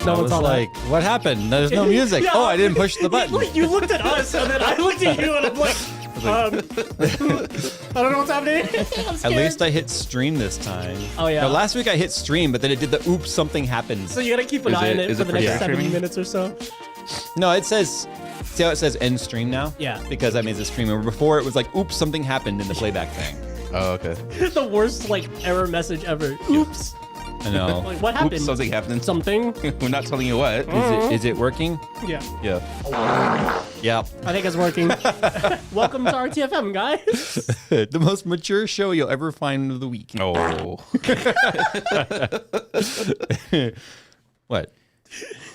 No one saw like, what happened? There's no music. Yeah, Oh, I didn't push the button. You looked at us, and then I looked at you, and I'm like, I don't know what's happening. I'm At least I hit stream this time. Oh, yeah. No, last week I hit stream, but then it did the oops, something happened. So you gotta keep an eye on it for the next 70 minutes or so. No, it says, see how it says end stream now? Yeah. Because that means it's streaming. Before it was like, oops, something happened in the playback thing. Oh, okay. The worst like error message ever. Oops. I know. Like, what happened? Oops, something happened. Something. We're not telling you what. Is it working? Yeah. Yeah. Yeah. I think it's working. Welcome to RTFM, guys. The most mature show you'll ever find of the week. Oh. What?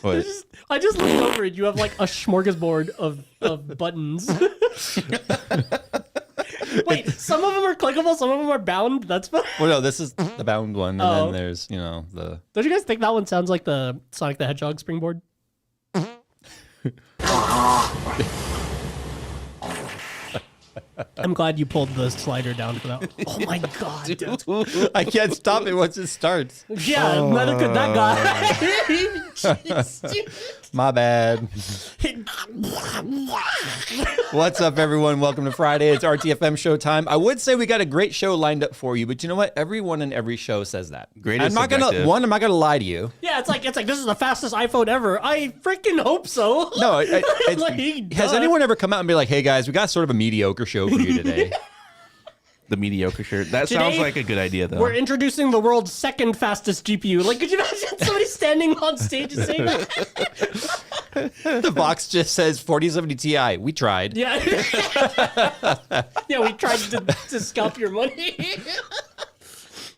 What? I just looked over and you have like a smorgasbord of buttons. Wait, some of them are clickable, some of them are bound. That's fine. Well, no, this is the bound one, and then there's, the... Don't you guys think that one sounds like the Sonic the Hedgehog springboard? I'm glad you pulled the slider down for that one. Oh my god, dude. I can't stop it once it starts. Yeah, neither could that guy. Jeez, My bad. What's up, everyone? Welcome to Friday. It's RTFM showtime. I would say we got a great show lined up for you, but you know what? Everyone in every show says that. Greatest I'm not gonna lie to you. Yeah, it's like this is the fastest iPhone ever. I freaking hope so. No, Like, has anyone ever come out and be like, "Hey guys, we got sort of a mediocre show for you today"? The mediocre shirt. That sounds like a good idea, though. We're introducing the world's second fastest GPU. Like, could you imagine somebody standing on stage and saying that? The box just says 4070 Ti. We tried. Yeah. Yeah, we tried to scalp your money.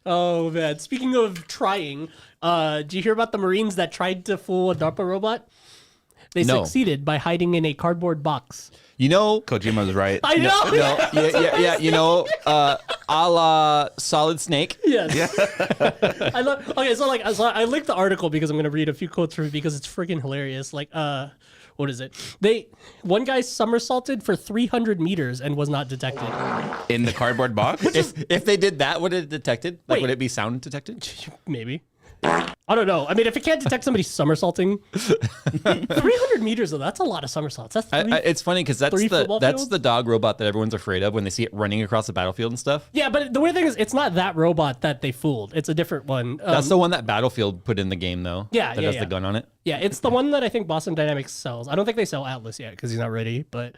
Oh, man. Speaking of trying, did you hear about the Marines that tried to fool a DARPA robot? They succeeded by hiding in a cardboard box. You know, Kojima's right. I know. yeah. You know, a la Solid Snake. Yes. Yeah. I love. Okay, so I linked the article because I'm gonna read a few quotes from it because it's freaking hilarious. Like, what is it? One guy somersaulted for 300 meters and was not detected. In the cardboard box? If they did that, would it detected? Like, Wait. would it be sound detected? Maybe. I don't know. I mean, if it can't detect somebody somersaulting, 300 meters though, that's a lot of somersaults. That's it's funny because that's fields? the dog robot that everyone's afraid of when they see it running across the battlefield and stuff. Yeah, but the weird thing is, it's not that robot that they fooled. It's a different one. That's the one that Battlefield put in the game, though. Yeah, that has the gun on it. Yeah, it's the one that I think Boston Dynamics sells. I don't think they sell Atlas yet because he's not ready. But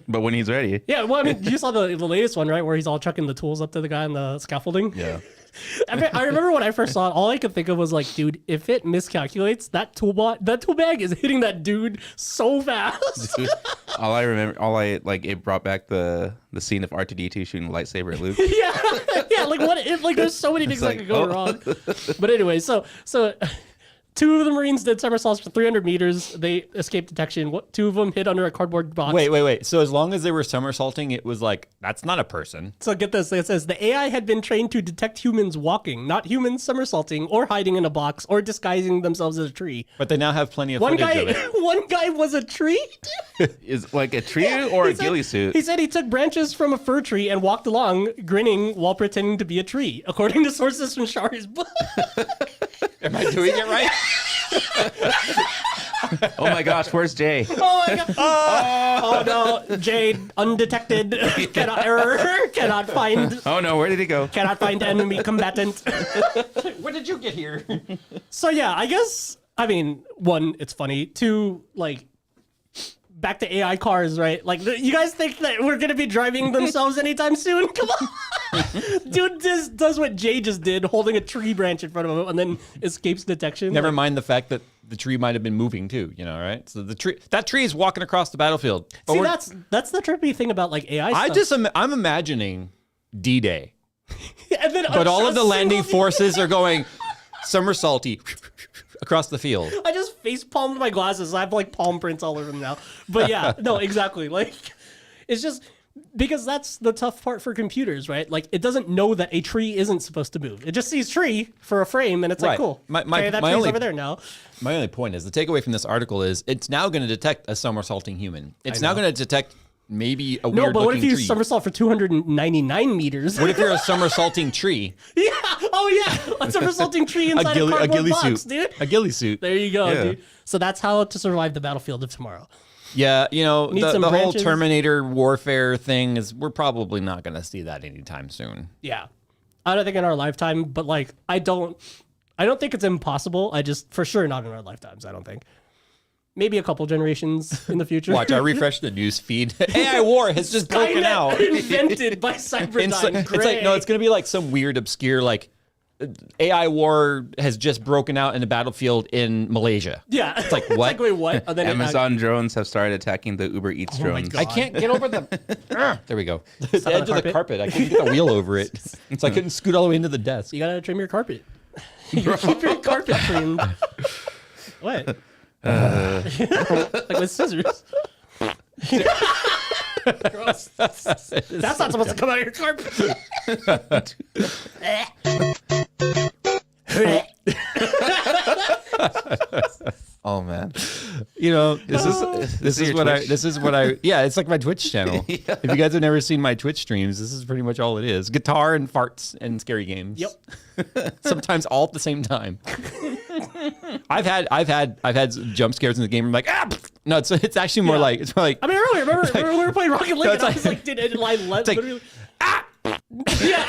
But when he's ready. yeah, well, I mean, you saw the latest one, right, where he's all chucking the tools up to the guy on the scaffolding. Yeah. I remember when I first saw it, all I could think of was like, dude, if it miscalculates, that tool bag is hitting that dude so fast. Dude, it brought back the scene of R2D2 shooting a lightsaber at Luke. yeah, like what if, like there's so many things that could go wrong. But anyway, so two of the Marines did somersaults for 300 meters. They escaped detection. Two of them hid under a cardboard box. Wait. So as long as they were somersaulting, it was like, that's not a person. So get this. It says the AI had been trained to detect humans walking, not humans somersaulting or hiding in a box or disguising themselves as a tree. But they now have plenty of footage of it. One guy was a tree. Is like a tree or a ghillie suit? He said he took branches from a fir tree and walked along, grinning while pretending to be a tree, according to sources from Shari's book. Am I doing it right? Oh my gosh, where's Jay? Oh my god! Oh no, Jay undetected. Cannot find. Oh no, where did he go? Cannot find enemy combatant. When did you get here? So yeah, I guess. I mean, one, it's funny. Two, like, back to AI cars, right? Like, you guys think that we're gonna be driving themselves anytime soon? Come on. Dude just does what Jay just did, holding a tree branch in front of him and then escapes detection. Never mind the fact that the tree might have been moving too, right? So that tree is walking across the battlefield. See, that's the trippy thing about like AI stuff. I'm imagining D-Day. And then But all of the landing forces are going somersaulty across the field. I just face palmed my glasses. I have like palm prints all over them now. But yeah, no, exactly. Like, it's just because that's the tough part for computers, right? Like, it doesn't know that a tree isn't supposed to move. It just sees tree for a frame, and it's like, cool. Okay, that tree's over there now. My only point is the takeaway from this article is it's now going to detect a somersaulting human. It's now going to detect maybe a No, weird but what looking if you tree. somersault for 299 meters? What if you're a somersaulting tree? Yeah. Oh yeah. A somersaulting tree inside a cardboard box, dude. A ghillie suit. There you go, Yeah. dude. So that's how to survive the battlefield of tomorrow. Yeah, you know, Need the some whole branches. Terminator warfare thing is, we're probably not going to see that anytime soon. Yeah. I don't think in our lifetime, but like I don't think it's impossible. I just for sure not in our lifetimes, I don't think. Maybe a couple generations in the future. Watch, I refresh the news feed. AI war has just broken out. Invented by Cyberdyne. It's like, no, it's going to be like some weird, obscure, like, AI war has just broken out in the battlefield in Malaysia. Yeah. It's like, what? It's like, wait, what? And then Amazon drones have started attacking the Uber Eats my drones. God. I can't get over the. There we go. The on edge the of the carpet. I couldn't get the wheel over it. So I couldn't scoot all the way into the desk. You gotta trim your carpet. You keep your carpet trimmed. What? Like with scissors. Gross. That's not supposed to come out of your carpet. Oh man, You know, this is your Twitch? Yeah, it's like my Twitch channel. If you guys have never seen my Twitch streams, this is pretty much all it is: guitar and farts and scary games. Yep. Sometimes all at the same time. I've had jump scares in the game. I'm like, ah! No, it's actually more like it's more like. I mean, earlier, remember we were playing Rocket League, No, and I was like, did it line like, literally? Yeah.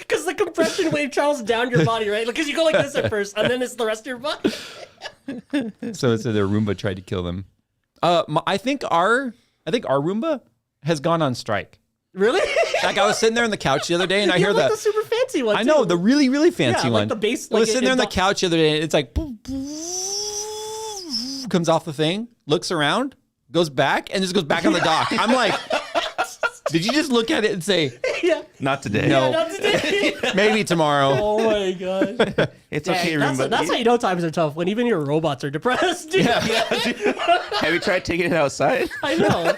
Because the compression wave travels down your body, right? Because you go like this at first, and then it's the rest of your body. So the Roomba tried to kill them. I think our Roomba has gone on strike. Really? Like I was sitting there on the couch the other day, and I You hear have, like, the the super fancy one. I know, too. the really, really fancy Yeah, like one. the base, I was like, sitting it- there on the it- couch the other day, and it's like comes off the thing, looks around, goes back, and just goes back on the dock. I'm like, did you just look at it and say, Yeah. not today. No. Not today. maybe tomorrow? Oh my god. It's Dang, okay, that's, Roomba. that's how you know times are tough, when even your robots are depressed. Dude. Have you tried taking it outside? I know.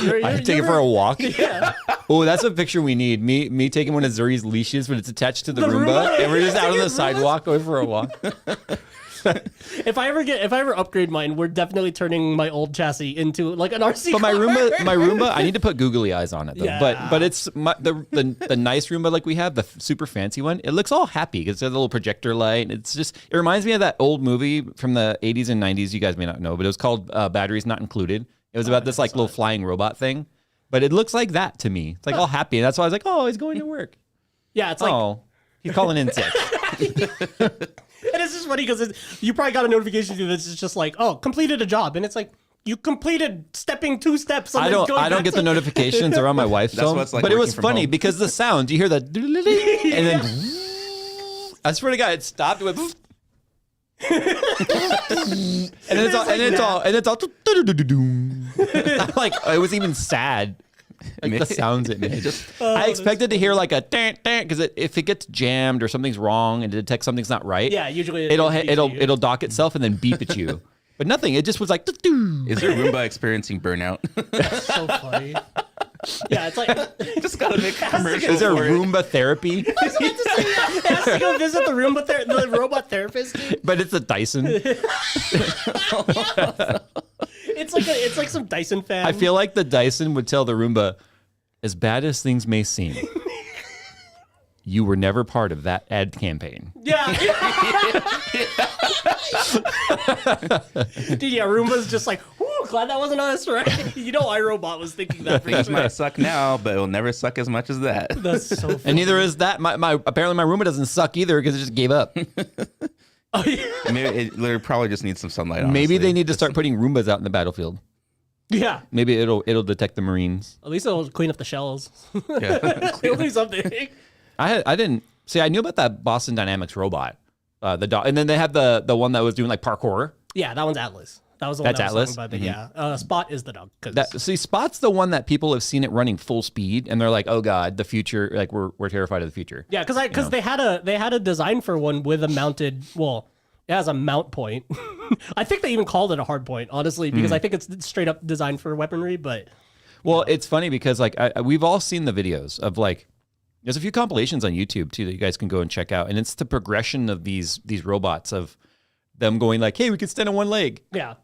I take it for a walk. Yeah. Oh, that's a picture we need. Me taking one of Zuri's leashes when it's attached to the, The Roomba, Roomba? and we're just out on the Roomba's- sidewalk going for a walk. If I ever upgrade mine, we're definitely turning my old chassis into like an RC But car. my Roomba, I need to put googly eyes on it though. Yeah. But it's the nice Roomba like we have, the super fancy one. It looks all happy because there's a little projector light. It's just, it reminds me of that old movie from the 80s and 90s. You guys may not know, but it was called Batteries Not Included. It was about this like little flying robot thing. But it looks like that to me. It's like all happy, and that's why I was like, oh, he's going to work. Yeah, it's like, Oh, he's calling in sick. and it's just funny because you probably got a notification that's just like, oh, completed a job, and it's like, you completed stepping 2 steps. And I then don't going back get to- the notifications. They're on my wife's That's phone. what it's like But it was working from funny home. because the sound, you hear that, and then I swear to God, it stopped. It went, and it's all. I'm like, it was even sad. Like the sounds it made. I expected to hear like a because if it gets jammed or something's wrong and it detects something's not right, Yeah, usually it'll it beeps at you. it'll dock itself and then beep at you. But nothing. It just was like. Is your Roomba experiencing burnout? So funny. Yeah, it's like Just gotta make a commercial. Is there for it. Roomba therapy? I was about to say, it has to go visit the robot therapist. Dude. But it's a Dyson. It's like some Dyson fan. I feel like the Dyson would tell the Roomba, as bad as things may seem, you were never part of that ad campaign. Yeah. Dude, yeah, Roomba's just like, whew, glad that wasn't us, right? You know, iRobot was thinking that for Things sure. might suck now, but it'll never suck as much as that. That's so funny. And neither is that. Apparently my Roomba doesn't suck either because it just gave up. Oh, yeah. Maybe it literally probably just needs some sunlight. Maybe honestly. they need to start putting Roombas out in the battlefield. Yeah. Maybe it'll detect the Marines. At least it'll clean up the shells. Yeah. It'll do something. I didn't see. I knew about that Boston Dynamics robot, the dog, and then they have the one that was doing like parkour. Yeah, that one's Atlas. That was the one That's that was Atlas? talking about. Yeah, Spot is the dog. 'Cause- See, Spot's the one that people have seen it running full speed, and they're like, "Oh God, the future! Like we're terrified of the future." yeah, because they had a design for one with a mounted. Well, it has a mount point. I think they even called it a hard point, honestly, because I think it's straight up designed for weaponry. But Well, it's funny because like we've all seen the videos of like there's a few compilations on YouTube too that you guys can go and check out, and it's the progression of these robots of them going like, "Hey, we can stand on one leg." yeah,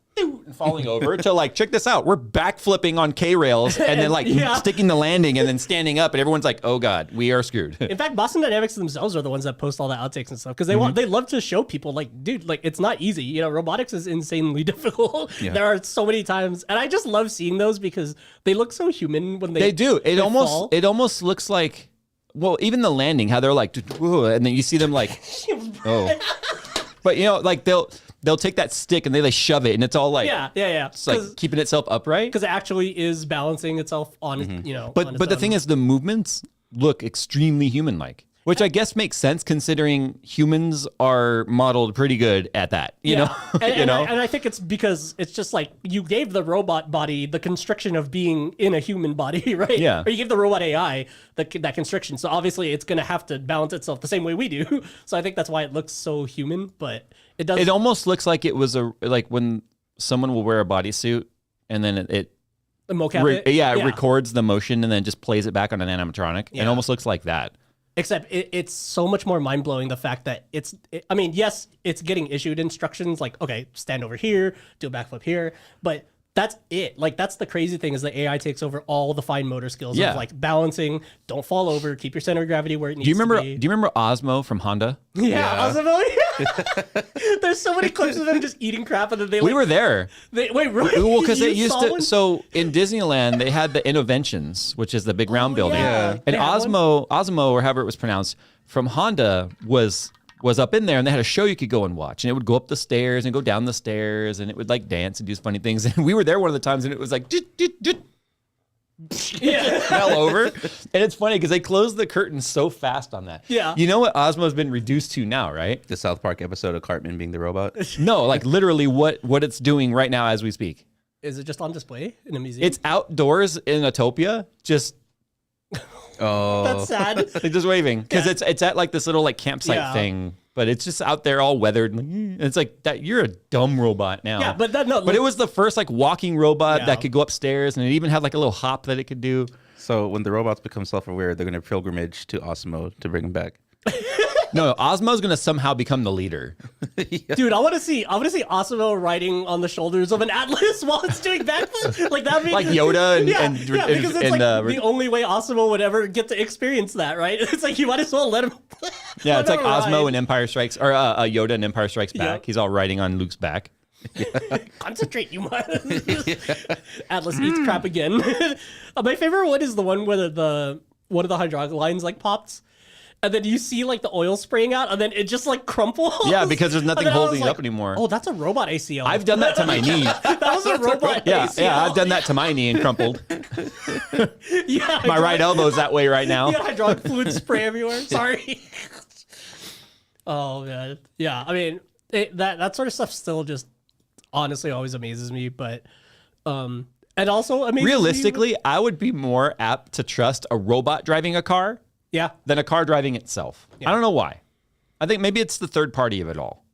and falling over to like, check this out. We're backflipping on K-rails and then like sticking the landing and then standing up and everyone's like, oh God, we are screwed. In fact, Boston Dynamics themselves are the ones that post all the outtakes and stuff because they love to show people like, dude, like it's not easy. You know, robotics is insanely difficult. Yeah. There are so many times, and I just love seeing those because they look so human when they do. It fall. almost looks like, well, even the landing, how they're like, and then you see them like, oh. But you know, like they'll take that stick and they like shove it, and it's all like it's like keeping itself upright because it actually is balancing itself on you know. But the thing is, the movements look extremely human-like, which I guess makes sense considering humans are modeled pretty good at that. You know, and I think it's because it's just like you gave the robot body the constriction of being in a human body, right? Yeah. Or you gave the robot AI that constriction, so obviously it's going to have to balance itself the same way we do. So I think that's why it looks so human, but. It does. It almost looks like it was like when someone will wear a bodysuit and then it records the motion and then just plays it back on an animatronic. Yeah. It almost looks like that. Except it's so much more mind blowing the fact that yes, it's getting issued instructions like, okay, stand over here, do a backflip here, but that's it. Like that's the crazy thing is the AI takes over all the fine motor skills of like balancing, don't fall over, keep your center of gravity where it needs to be. Do you remember Osmo from Honda? Yeah. Osmo. There's so many clips of them just eating crap and then we were there. Wait, really? Well, because they used to. So in Disneyland, they had the Innovations, which is the big round building. Yeah. And Osmo, or however it was pronounced, from Honda was up in there, and they had a show you could go and watch, and it would go up the stairs and go down the stairs, and it would like dance and do funny things. And we were there one of the times, and it was like, fell over. And it's funny because they closed the curtain so fast on that. Yeah. You know what Osmo's been reduced to now, right? The South Park episode of Cartman being the robot. No, like literally what it's doing right now as we speak. Is it just on display in a museum? It's outdoors in Utopia, just. Oh, that's sad. They're just waving because it's at like this little like campsite thing, but it's just out there all weathered. It's like that. You're a dumb robot now. Yeah, but it was the first like walking robot that could go upstairs, and it even had like a little hop that it could do. So when the robots become self-aware, they're going to pilgrimage to Osmo to bring him back. No, Osmo's gonna somehow become the leader. Dude, I want to see Osmo riding on the shoulders of an Atlas while it's doing backflips. Like that'd be like Yoda and because it's like the only way Osmo would ever get to experience that, right? It's like you might as well let him. Yeah, it's like Osmo and Empire Strikes, or Yoda and Empire Strikes Back. Yep. He's all riding on Luke's back. Concentrate, you must. Atlas eats crap again. My favorite one is the one where one of the hydraulic lines like pops. And then you see like the oil spraying out, and then it just like crumples. Yeah, because there's nothing holding it up anymore. Oh, that's a robot ACL. I've done that to my knee. That was a robot ACL. Yeah, I've done that to my knee and crumpled. My right elbow's that way right now. You got hydraulic fluid spray everywhere. Sorry. Oh man, yeah. I mean, that sort of stuff still just honestly always amazes me, but and also amazes realistically, me I would be more apt to trust a robot driving a car. Yeah. Than a car driving itself. Yeah. I don't know why. I think maybe it's the third party of it all.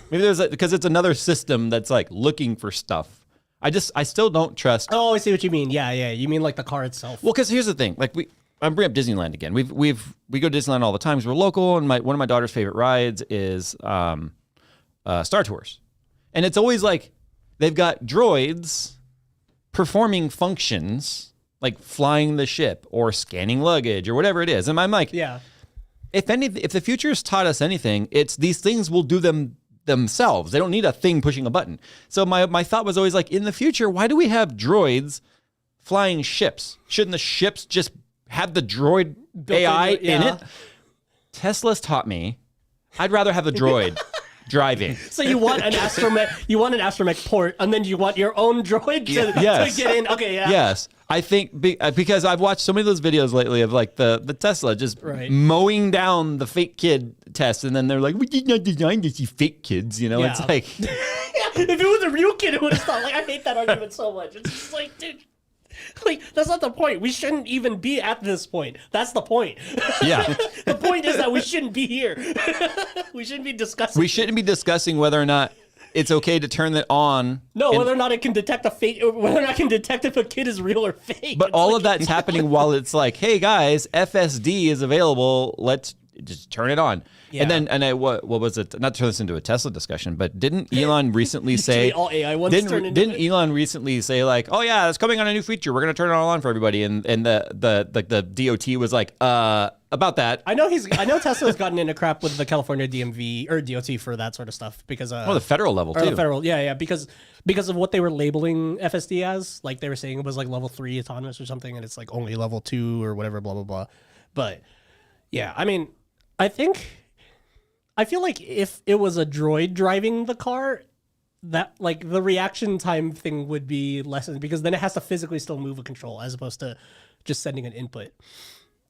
Maybe because it's another system that's like looking for stuff. I still don't trust. Oh, I see what you mean. Yeah. You mean like the car itself? Well, because here's the thing. Like I'm bringing up Disneyland again. We go to Disneyland all the time because we're local, and one of my daughter's favorite rides is Star Tours, and it's always like they've got droids performing functions. Like flying the ship or scanning luggage or whatever it is. And I'm like, if the future's taught us anything, it's these things will do themselves. They don't need a thing pushing a button. So my thought was always like, in the future, why do we have droids flying ships? Shouldn't the ships just have the droid AI in it? Tesla's taught me I'd rather have a droid driving. So you want an astromech port, and then you want your own droid to get in. Okay, yeah. Yes. I think because I've watched so many of those videos lately of like the Tesla just mowing down the fake kid test, and then they're like, "We did not design this, you fake kids." You know, it's like, if it was a real kid, it would have stopped. Like I hate that argument so much. It's just like, dude. Like, that's not the point. We shouldn't even be at this point. That's the point. Yeah. The point is that we shouldn't be here. We shouldn't be discussing. We shouldn't be discussing whether or not it's okay to turn it on. No, whether or not it can detect whether or not it can detect if a kid is real or fake. But all of that's happening while it's like, hey guys, FSD is available. just turn it on. Yeah. And then what was it? Not to turn this into a Tesla discussion, but didn't Elon recently say all AI ones turn into didn't Elon recently say like, oh yeah, it's coming on a new feature, we're gonna turn it all on for everybody, and the DOT was like, about that. I know Tesla's gotten into crap with the California DMV or DOT for that sort of stuff because The federal level or too. the federal, yeah, because of what they were labeling FSD as, like they were saying it was like level 3 autonomous or something, and it's like only level 2 or whatever, blah blah blah. But yeah, I mean, I feel like if it was a droid driving the car, that like the reaction time thing would be lessened because then it has to physically still move a control as opposed to just sending an input.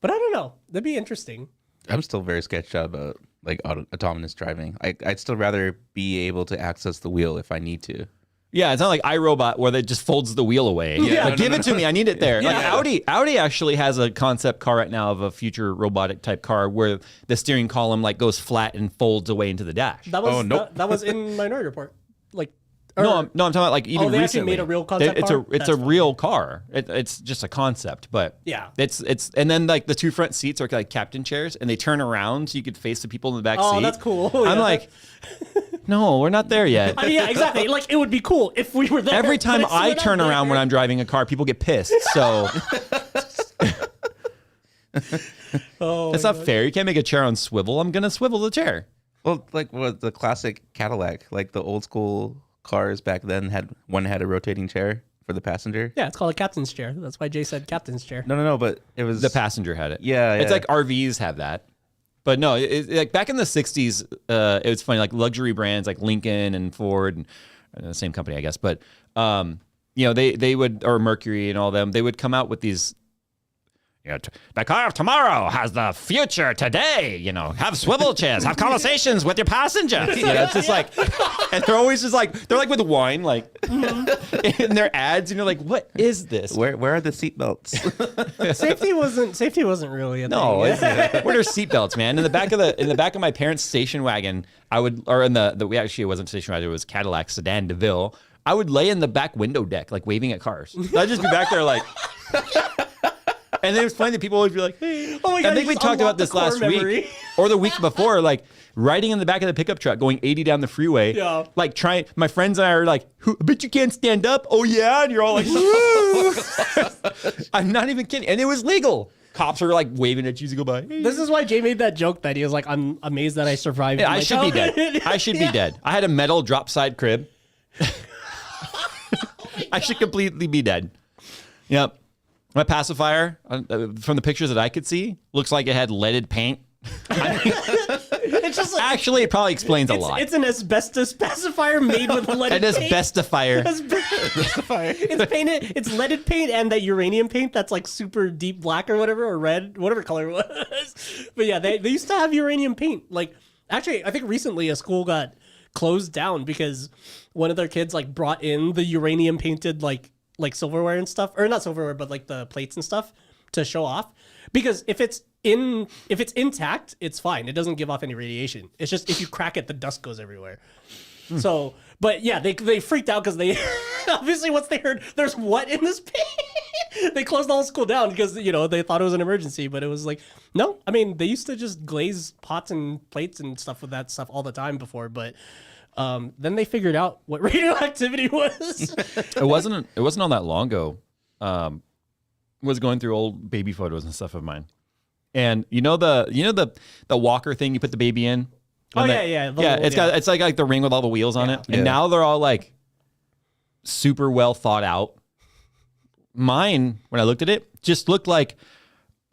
But I don't know. That'd be interesting. I'm still very sketched out about like autonomous driving. I'd still rather be able to access the wheel if I need to. Yeah, it's not like iRobot where it just folds the wheel away. Yeah. Like, give it to me. I need it there. Like Audi actually has a concept car right now of a future robotic type car where the steering column like goes flat and folds away into the dash. That was nope. that was in Minority Report. Like No, I'm talking about like even they recently. actually made a real concept car? It's That's a funny. real car. It's just a concept, but Yeah. it's and then like the two front seats are like captain chairs, and they turn around so you could face the people in the back seat. Oh, that's cool. I'm Yeah. like, no, we're not there yet. I mean, yeah, exactly. Like it would be cool if we were there. Every but time it's- I we're not turn around there. when I'm driving a car, people get pissed. So Oh, it's not fair. You can't make a chair on swivel. I'm gonna swivel the chair. Well, like what the classic Cadillac, like the old school cars back then had a rotating chair for the passenger. yeah, it's called a captain's chair. That's why Jay said captain's chair. No, but it was The passenger had it. Yeah, It's yeah. like RVs have that. But no, like back in the 60s, it was funny, like luxury brands like Lincoln and Ford, and the same company, I guess. But, they would, or Mercury and all them, they would come out with these, the car of tomorrow has the future today, have swivel chairs, have conversations with your passengers. It's just like, and they're always just like, they're like with wine, like, in their ads, like, what is this? where are the seatbelts? Safety wasn't really a No, thing. what are seatbelts, man? In the back of my parents' station wagon, it wasn't station wagon, it was Cadillac sedan DeVille. I would lay in the back window deck, like waving at cars. I'd just be back there, like. And then it was funny that people always be like, hey. Oh my God, I think you we just talked about unlocked the this last core week memory. or the week before, like riding in the back of the pickup truck going 80 down the freeway. Yeah. Like my friends and I are like, I bet you can't stand up. Oh yeah. And you're all like, woo. I'm not even kidding. And it was legal. Cops are like waving at you as you go by. This is why Jay made that joke that he was like, I'm amazed that I survived. Yeah, my I should be childhood." dead. I should be dead. I had a metal drop side crib. I should completely be dead. Yep. My pacifier, from the pictures that I could see, looks like it had leaded paint. It's just like, Actually, it probably explains a lot. It's an asbestos pacifier made with leaded An paint. asbestifier. It's painted. It's leaded paint and that uranium paint that's like super deep black or whatever, or red, whatever color it was. But yeah, they used to have uranium paint. Like, actually, I think recently a school got closed down because one of their kids like brought in the uranium painted like silverware and stuff, or not silverware, but like the plates and stuff to show off. Because if it's intact, it's fine. It doesn't give off any radiation. It's just if you crack it, the dust goes everywhere. So, but yeah, they freaked out because they obviously once they heard there's what in this paint, they closed the whole school down because they thought it was an emergency. But it was like, no, I mean they used to just glaze pots and plates and stuff with that stuff all the time before, but. Then they figured out what radioactivity was. It wasn't all that long ago. Was going through old baby photos and stuff of mine, and the walker thing you put the baby in. Oh And yeah. It's like the ring with all the wheels on it, and Yeah. now they're all like super well thought out. Mine, when I looked at it, just looked like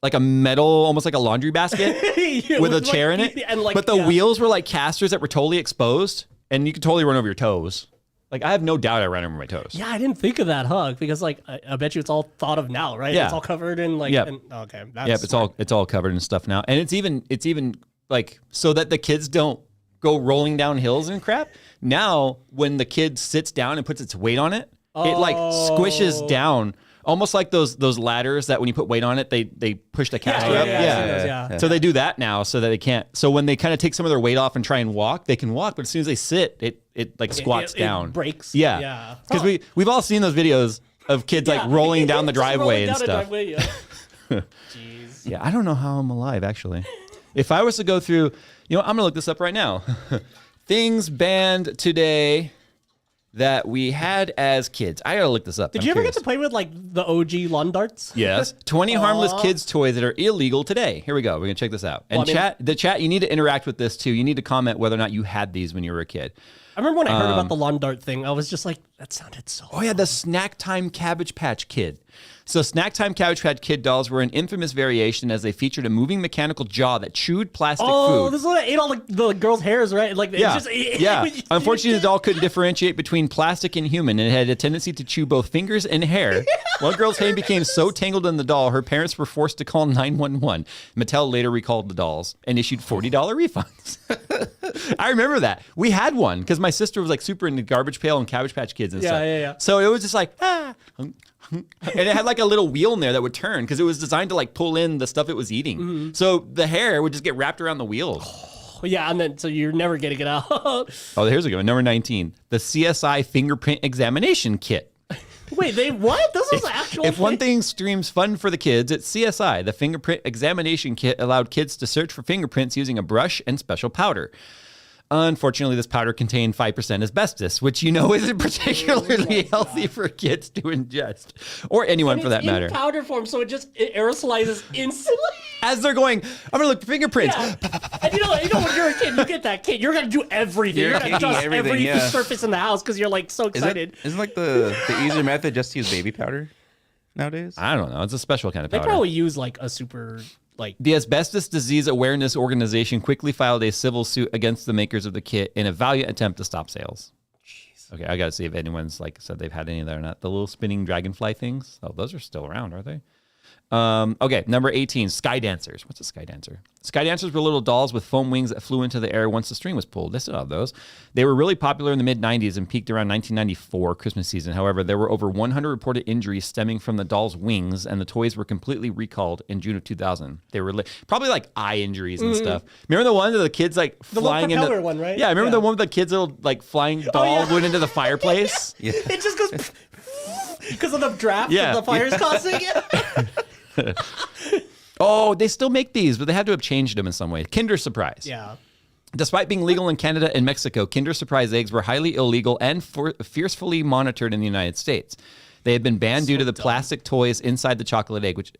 a metal, almost like a laundry basket with a chair in it. And but the wheels were like casters that were totally exposed, and you could totally run over your toes. Like, I have no doubt I ran over my toes. Yeah, I didn't think of that, Hug, because like I bet you it's all thought of now, right? Yeah. It's all covered in like. Yep. Okay. That's Yep, it's all covered in stuff now, and it's even like so that the kids don't go rolling down hills and crap. Now, when the kid sits down and puts its weight on it, it like squishes down, almost like those ladders that when you put weight on it, they push the caster up. Yeah. So they do that now, so that they can't. So when they kind of take some of their weight off and try and walk, they can walk. But as soon as they sit, it like squats It down, breaks. Yeah, Yeah. Because we've all seen those videos of kids like rolling down the Just driveway rolling and down a stuff. driveway, yeah. Jeez. Yeah, I don't know how I'm alive actually. If I was to go through, I'm going to look this up right now. Things banned today that we had as kids. I gotta look this up. Did you ever get to play with like the OG lawn darts? Yes. 20 harmless kids toys that are illegal today. Here we go. We're gonna check this out. And the chat, you need to interact with this too. You need to comment whether or not you had these when you were a kid. I remember when I heard about the lawn dart thing, I was just like, that sounded so Oh yeah, the Snack Time Cabbage Patch Kid. So Snack Time Cabbage Patch Kid dolls were an infamous variation as they featured a moving mechanical jaw that chewed plastic food. Oh, this is what ate all the girls' hairs, right? Like, Yeah, yeah. Unfortunately, the doll couldn't differentiate between plastic and human, and it had a tendency to chew both fingers and hair. One girl's hand became so tangled in the doll, her parents were forced to call 911. Mattel later recalled the dolls and issued $40 refunds. I remember that. We had one because my sister was like super into Garbage Pail and Cabbage Patch Kids and stuff. Yeah. So it was just like, and it had like a little wheel in there that would turn because it was designed to like pull in the stuff it was eating. Mm-hmm. So the hair would just get wrapped around the wheels. Yeah, and then so you're never getting it out. Oh, here's a good one. Number 19, the CSI fingerprint examination kit. Wait, what? This is actual. If one thing streams fun for the kids, it's CSI. The fingerprint examination kit allowed kids to search for fingerprints using a brush and special powder. Unfortunately, this powder contained 5% asbestos, which isn't particularly healthy for kids to ingest, or anyone for that matter. In powder form, so it aerosolizes instantly. As they're going, I'm gonna look for fingerprints. Yeah. And when you're a kid, you get that kid. You're gonna do everything. You're gonna adjust every surface in the house because you're like so excited. Isn't like the easier method just to use baby powder nowadays? I don't know. It's a special kind of powder. They probably use like a super. The Asbestos Disease Awareness Organization quickly filed a civil suit against the makers of the kit in a valiant attempt to stop sales. Jeez. Okay, I gotta see if anyone's said they've had any of that or not. The little spinning dragonfly things. Oh, those are still around, are they? Okay, number 18, Sky Dancers. What's a Sky Dancer? Sky Dancers were little dolls with foam wings that flew into the air once the string was pulled. They still have those. They were really popular in the mid-90s and peaked around 1994 Christmas season. However, there were over 100 reported injuries stemming from the doll's wings, and the toys were completely recalled in June of 2000. They were probably like eye injuries and stuff. Remember the one of the kids flying into... The one, right? Yeah, I remember the one with the kids flying doll went into the fireplace? Yeah. It just goes... Because of the draft that the fire's causing it. Oh, they still make these, but they had to have changed them in some way. Kinder Surprise. Yeah. Despite being legal in Canada and Mexico, Kinder Surprise eggs were highly illegal and fiercely monitored in the United States. They had been banned due to the plastic toys inside the chocolate egg, which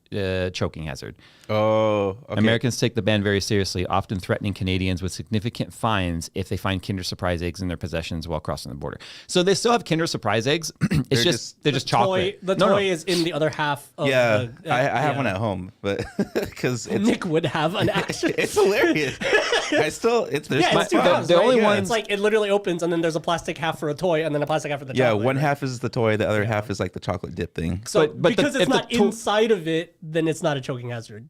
choking hazard. Oh, okay. Americans take the ban very seriously, often threatening Canadians with significant fines if they find Kinder Surprise eggs in their possessions while crossing the border. So they still have Kinder Surprise eggs. They're just chocolate. The toy is in the other half of I have one at home, but because Nick would have an action. It's hilarious. It's two halves, the only one. It's like it literally opens and then there's a plastic half for a toy and then a plastic half for the chocolate. Yeah, one half is the toy, the other half is like the chocolate dip thing. So because it's not inside of it, then it's not a choking hazard.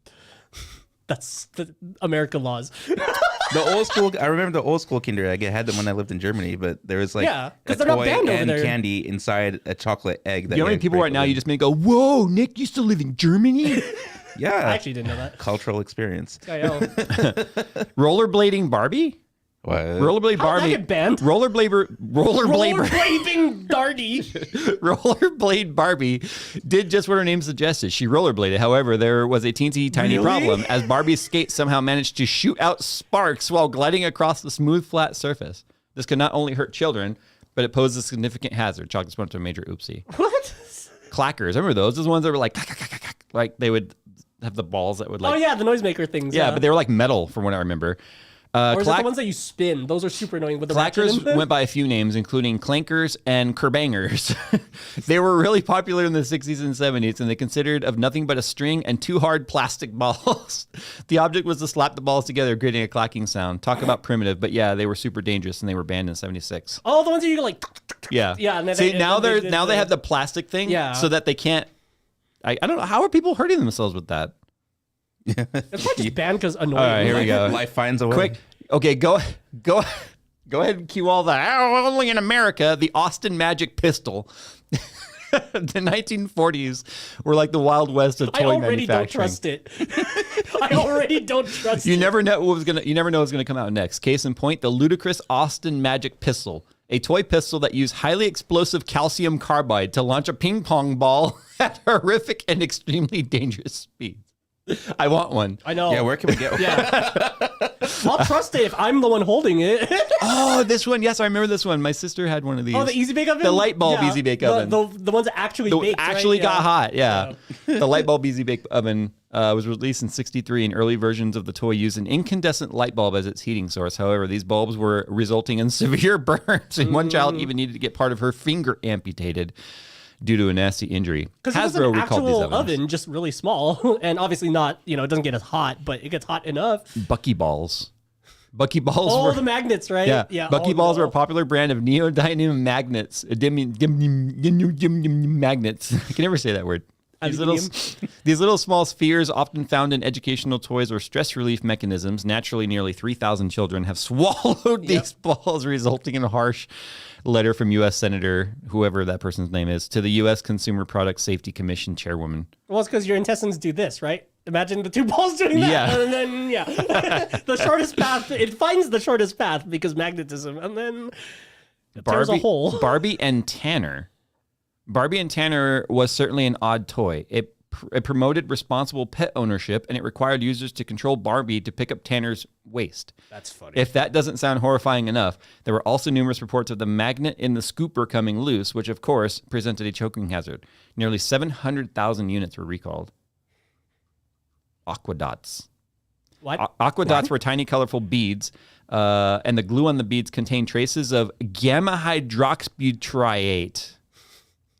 That's the American laws. The old school, I remember the old school Kinder Egg. I had them when I lived in Germany, but there was like a they're not toy banned over and there. candy inside a chocolate egg. That You know how many people right now you just may go, whoa, Nick used to live in Germany? Yeah. I actually didn't know that. Cultural experience. I know. Rollerblading Barbie? What? Rollerblade Barbie. How did that get banned? Rollerblading Darty. Rollerblade Barbie did just what her name suggested. She rollerbladed. However, there was a teensy tiny problem as Barbie's skate somehow managed to shoot out sparks while gliding across the smooth, flat surface. This could not only hurt children, but it posed a significant hazard. Chocolates went to a major oopsie. What? Clackers. Remember those? Those ones that were like they would have the balls that would Oh yeah, the noisemaker things. Yeah, but they were like metal from what I remember. Or is it the ones that you spin? Those are super annoying. With the Clackers went by a few names, including clankers and kerbangers. They were really popular in the 60s and 70s, and they considered of nothing but a string and two hard plastic balls. The object was to slap the balls together, creating a clacking sound. Talk about primitive, but yeah, they were super dangerous, and they were banned in 76. Oh, the ones that you go like... Yeah. Yeah. And then See, now they have the plastic thing so that they can't... I don't know. How are people hurting themselves with that? It's probably just banned because annoying. All right, here we go. Life finds a way. Quick. Okay, go ahead and cue all that. Only in America, the Austin Magic Pistol. The 1940s were like the Wild West of toy manufacturing. Don't trust it. I already don't trust it. You never know what's gonna come out next. Case in point, the ludicrous Austin Magic Pistol, a toy pistol that used highly explosive calcium carbide to launch a ping pong ball at horrific and extremely dangerous speeds. I want one. I know. Yeah, where can we get one? Yeah. I'll trust it if I'm the one holding it. Oh, this one. Yes, I remember this one. My sister had one of these. Oh, the Easy Bake Oven? The light bulb Easy Bake Oven. The ones that actually baked, actually right? got Yeah. hot. Yeah. The light bulb Easy Bake Oven was released in '63, and early versions of the toy used an incandescent light bulb as its heating source. However, these bulbs were resulting in severe burns, and one child even needed to get part of her finger amputated due to a nasty injury. Because it was an actual oven, just really small, and obviously not, it doesn't get as hot, but it gets hot enough. Buckyballs. Buckyballs Oh, were the magnets, right? Yeah. Buckyballs were a popular brand of neodymium magnets. Magnets. I can never say that word. These little small spheres, often found in educational toys or stress relief mechanisms. Naturally, nearly 3,000 children have swallowed these balls, resulting in a harsh letter from U.S. Senator, whoever that person's name is, to the U.S. Consumer Product Safety Commission chairwoman. Well, it's because your intestines do this, right? Imagine the two balls doing that. Yeah. And then, the shortest path, it finds the shortest path because magnetism, and then there's a hole. Barbie and Tanner. Barbie and Tanner was certainly an odd toy. It promoted responsible pet ownership, and it required users to control Barbie to pick up Tanner's waist. That's funny. If that doesn't sound horrifying enough, there were also numerous reports of the magnet in the scooper coming loose, which of course presented a choking hazard. Nearly 700,000 units were recalled. Aquadots. What? Aquadots were tiny, colorful beads, and the glue on the beads contained traces of gamma hydroxybutyriate,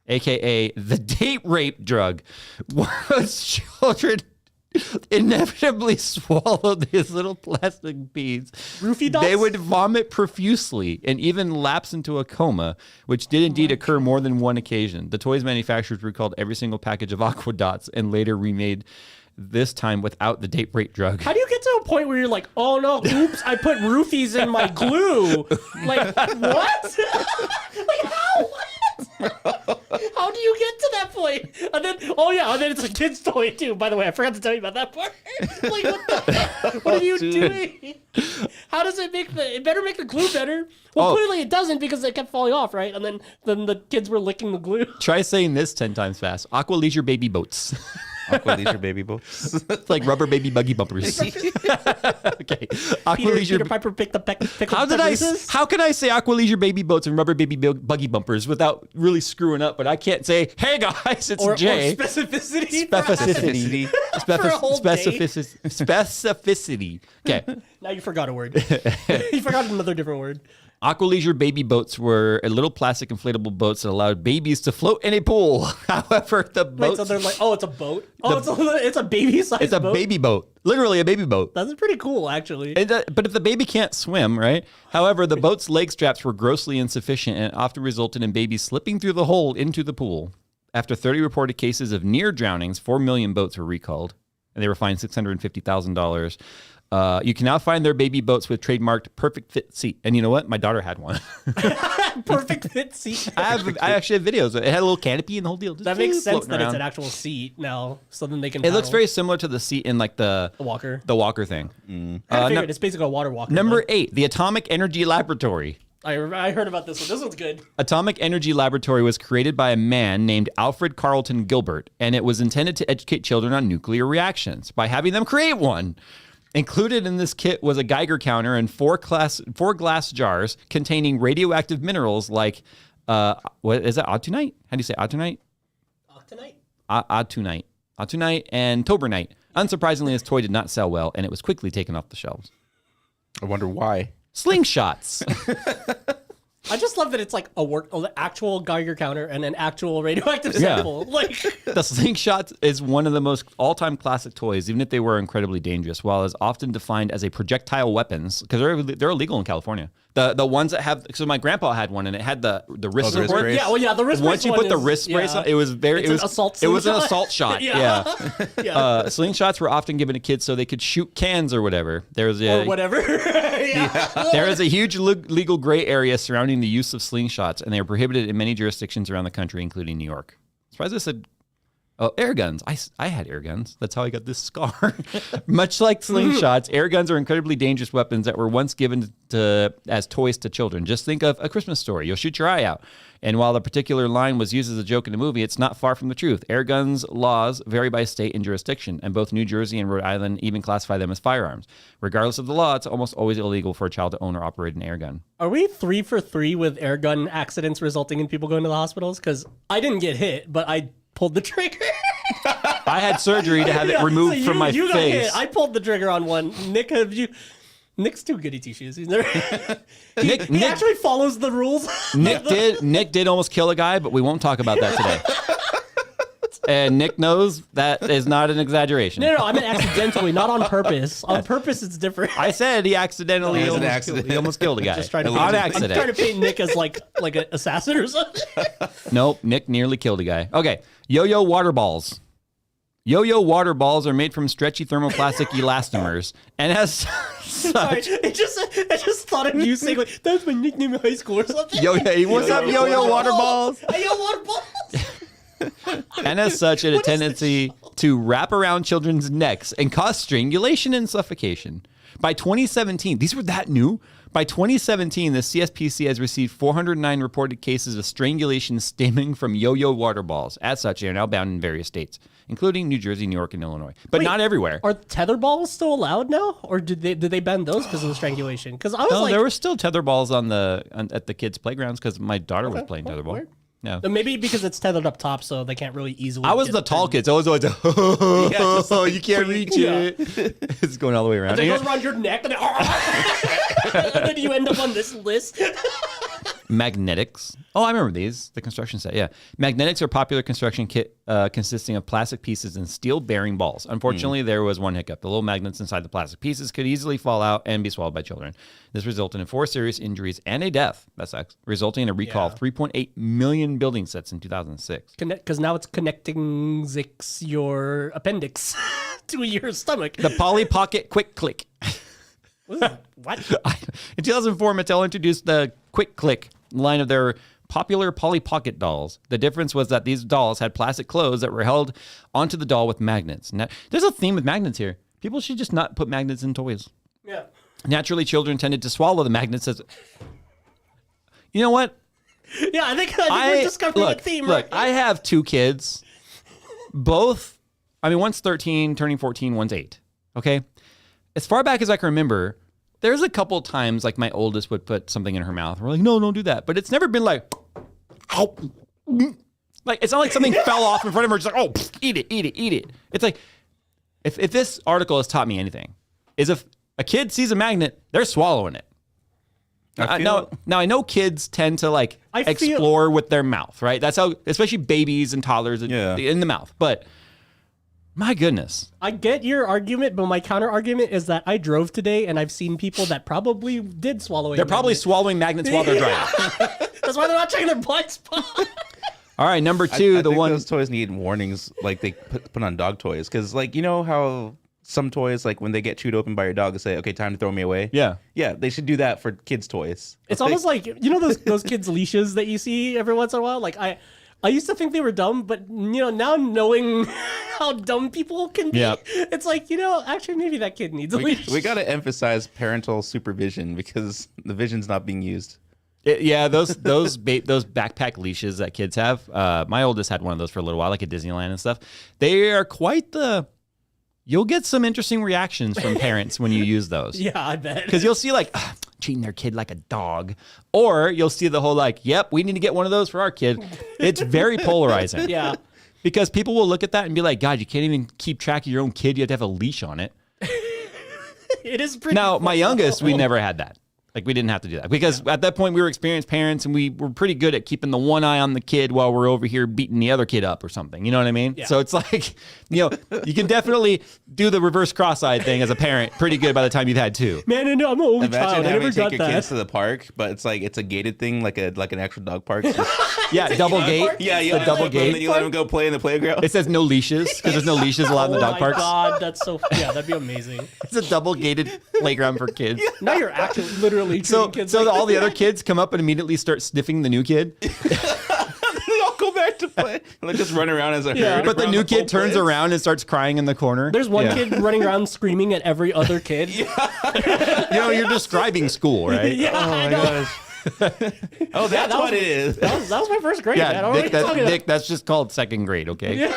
aka the date rape drug. Once children inevitably swallowed these little plastic beads, Roofie dots? they would vomit profusely and even lapse into a coma, which did indeed occur more than one occasion. The toys manufacturers recalled every single package of Aquadots and later remade, this time without the date rape drug. How do you get to a point where you're like, oh no, oops, I put roofies in my glue? Like, what? Like, how? How do you get to that point? And then, and then it's a kid's toy too. By the way, I forgot to tell you about that part. Like, what are you doing? How does it make it better make the glue better? Well, clearly it doesn't because it kept falling off, right? And then the kids were licking the glue. Try saying this 10 times fast. Aqua Leisure Baby Boats. Aqua Leisure baby boats. It's like rubber baby buggy bumpers. Okay. Peter Piper picked the pickled How can I say Aqua Leisure Baby Boats and rubber baby buggy bumpers without really screwing up? But I can't say, hey guys, it's Jay. Or specificity. Specificity. For a whole day. Specificity. Okay. Now you forgot a word. You forgot another different word. Aqua Leisure baby boats were little plastic inflatable boats that allowed babies to float in a pool. However, the boats... Wait, so they're like, it's a boat? It's a baby-sized boat? It's a baby boat. Literally a baby boat. That's pretty cool, actually. But if the baby can't swim, right? However, the boat's leg straps were grossly insufficient and often resulted in babies slipping through the hole into the pool. After 30 reported cases of near drownings, 4 million boats were recalled, and they were fined $650,000. You can now find their baby boats with trademarked perfect fit seat. And you know what? My daughter had one. Perfect fit seat. I actually have videos. It had a little canopy and the whole deal. That makes sense that it's an actual seat now, so then they can It looks very similar to the seat in like the walker. The walker thing. I figured it's basically a water walker. Number 8, the Atomic Energy Laboratory. I heard about this one. This one's good. Atomic Energy Laboratory was created by a man named Alfred Carlton Gilbert, and it was intended to educate children on nuclear reactions by having them create one. Included in this kit was a Geiger counter and four glass jars containing radioactive minerals like, what is that, autunite? How do you say autunite? Octonite. Autunite and tobernite. Unsurprisingly, this toy did not sell well, and it was quickly taken off the shelves. I wonder why. Slingshots. I just love that it's like an actual Geiger counter and an actual radioactive sample. Like the slingshot is one of the most all-time classic toys, even if they were incredibly dangerous. While it's often defined as a projectile weapons, because they're illegal in California. The ones that have, so my grandpa had one, and it had the wrist support. brace? Yeah, well, yeah, the wrist brace. Once you put the wrist brace on, it was very. It's it was an assault It was an slingshot. assault shot. Yeah. Slingshots were often given to kids so they could shoot cans or whatever. Or whatever. Yeah. There is a huge legal gray area surrounding the use of slingshots, and they are prohibited in many jurisdictions around the country, including New York. Surprised I said Oh, air guns. I had air guns. That's how I got this scar. Much like slingshots, air guns are incredibly dangerous weapons that were once given as toys to children. Just think of A Christmas Story. You'll shoot your eye out. And while the particular line was used as a joke in the movie, it's not far from the truth. Air guns laws vary by state and jurisdiction, and both New Jersey and Rhode Island even classify them as firearms. Regardless of the law, it's almost always illegal for a child to own or operate an air gun. Are we 3 for 3 with air gun accidents resulting in people going to the hospitals? Because I didn't get hit, but I pulled the trigger. I had surgery to have it removed from my you face. Got hit. I pulled the trigger on one. Nick, have you? Nick's too goody two shoes. He's never. He actually follows the rules. Nick did almost kill a guy, but we won't talk about that today. And Nick knows that is not an exaggeration. No, I meant accidentally, not on purpose. On purpose, it's different. I said he accidentally he almost killed a guy. Just trying to on accident. I'm trying to paint Nick as like an assassin or something. Nope, Nick nearly killed a guy. Okay, yo-yo water balls. Yo-yo water balls are made from stretchy thermoplastic elastomers, and as Sorry, such, I just thought of you saying like that's my nickname in high school or something. what's up, yo-yo water balls? Yo-yo water balls. And as such, it had a tendency to wrap around children's necks and cause strangulation and suffocation. By 2017, these were that new. By 2017, the CSPC has received 409 reported cases of strangulation stemming from yo-yo water balls. As such, they are now banned in various states, including New Jersey, New York, and Illinois, but not everywhere. Are tether balls still allowed now, or did they ban those because of the strangulation? Because I was there were still tether balls at the kids' playgrounds because my daughter was playing tetherball. Weird. No. Maybe because it's tethered up top, so they can't really easily. I was the tall kid, so I was always like, you can't reach it. It's going all the way around. It goes around your neck, and then you end up on this list. Magnetics. Oh, I remember these. The construction set. Yeah. Magnetics are a popular construction kit consisting of plastic pieces and steel bearing balls. Unfortunately, there was one hiccup. The little magnets inside the plastic pieces could easily fall out and be swallowed by children. This resulted in 4 serious injuries and a death. That sucks. Resulting in a recall of 3.8 million building sets in 2006. Because now it's connecting your appendix to your stomach. The Polly Pocket Quick Click. What? In 2004, Mattel introduced the Quick Click line of their popular Polly Pocket dolls. The difference was that these dolls had plastic clothes that were held onto the doll with magnets. Now, there's a theme with magnets here. People should just not put magnets in toys. Yeah. Naturally, children tended to swallow the magnets as... You know what? Yeah, I think we're discovering a theme. Look, right? I have 2 kids. Both, one's 13, turning 14, one's 8. Okay? As far back as I can remember, there's a couple times like my oldest would put something in her mouth. We're like, no, don't do that. But it's never been like, ow. Like, it's not like something fell off in front of her. Just like, oh, eat it. It's like, if this article has taught me anything, is if a kid sees a magnet, they're swallowing it. Now I know kids tend to like explore with their mouth, right? That's how, especially babies and toddlers in the mouth. But my goodness. I get your argument, but my counter argument is that I drove today and I've seen people that probably did swallow it. They're probably swallowing magnets while they're driving. That's why they're not checking their blind spot. All right, number 2, I think those toys need warnings, like they put on dog toys, because like you know how some toys, like when they get chewed open by your dog, they say, "Okay, time to throw me away." Yeah, they should do that for kids' toys. It's almost like those kids' leashes that you see every once in a while. Like I used to think they were dumb, but now knowing how dumb people can be, it's like actually maybe that kid needs a leash. We got to emphasize parental supervision because the vision's not being used. Those backpack leashes that kids have. My oldest had one of those for a little while, like at Disneyland and stuff. They are quite the. You'll get some interesting reactions from parents when you use those. Yeah, I bet. Because you'll see like treating their kid like a dog, or you'll see the whole like, "Yep, we need to get one of those for our kid." It's very polarizing. Yeah. Because people will look at that and be like, "God, you can't even keep track of your own kid. You have to have a leash on it." It is pretty. Now, my youngest, we never had that. Like, we didn't have to do that because at that point we were experienced parents and we were pretty good at keeping the one eye on the kid while we're over here beating the other kid up or something. You know what I mean? Yeah. So it's like, you can definitely do the reverse cross-eyed thing as a parent pretty good by the time you've had 2. Man, I'm an only Imagine child. I never got your that. kids to the park, but it's like it's a gated thing, like an actual dog park. Yeah, double gate. Yeah, the double gate. And then you let them go play in the playground. It says no leashes because there's no leashes allowed in the dog parks. Oh my God, that's so. Yeah, that'd be amazing. It's a double gated playground for kids. Now you're actually literally treating kids. So all the other kids come up and immediately start sniffing the new kid. They all go back to play. They just run around as a Yeah. herd. But the around new whole kid turns place. around and starts crying in the corner. There's one Yeah. kid running around screaming at every other kid. You know, you're describing school, right? Yeah, Oh I my know. gosh. Oh, that's that what was- it is. That was my first grade, man. I Yeah, don't know Nick, what you're talking Nick, that's just called second grade, okay? Yeah.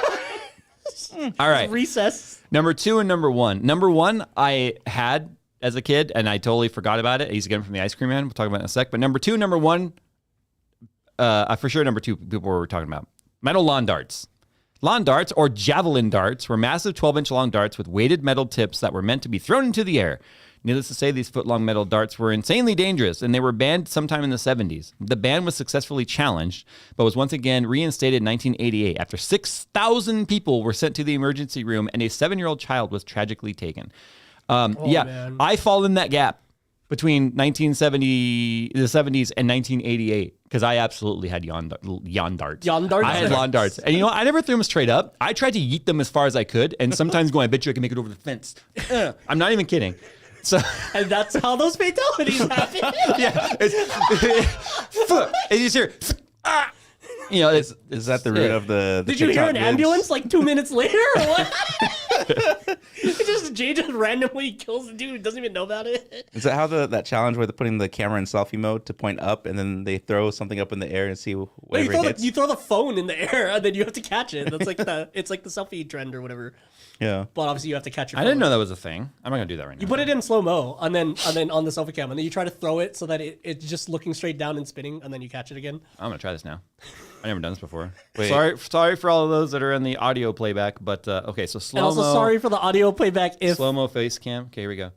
All right. Recess. Number 2 and number 1. Number 1, I had as a kid, and I totally forgot about it. I used to get them from the ice cream man. We'll talk about it in a sec. But number 2, number 1, for sure number 2 people were talking about. Metal lawn darts. Lawn darts, or javelin darts, were massive 12-inch long darts with weighted metal tips that were meant to be thrown into the air. Needless to say, these foot-long metal darts were insanely dangerous, and they were banned sometime in the 70s. The ban was successfully challenged, but was once again reinstated in 1988 after 6,000 people were sent to the emergency room, and a 7-year-old child was tragically taken. Man. I fall in that gap between the 70s and 1988 because I absolutely had yawn darts. Yawn darts? I had lawn darts. And you know what? I never threw them straight up. I tried to yeet them as far as I could, and sometimes going, I bet you I can make it over the fence. I'm not even kidding. So And that's how those fatalities happen. yeah, and you just hear, ah! You know, it's Is that the root of the Did you hear TikTok an vids? ambulance like 2 minutes later or what? Jay just randomly kills the dude who doesn't even know about it. Is that how that challenge where they're putting the camera in selfie mode to point up and then they throw something up in the air and see whatever it hits? You throw the phone in the air and then you have to catch it. That's like it's like the selfie trend or whatever. Yeah. But obviously you have to catch your I phone. didn't know that was a thing. I'm not gonna do that right now. You put it in slow mo and then on the selfie cam and then you try to throw it so that it's just looking straight down and spinning and then you catch it again. I'm gonna try this now. I've never done this before. Wait. Sorry for all of those that are in the audio playback, but okay, so slow And mo. also sorry for the audio playback if Slow mo face cam. Okay, here we go.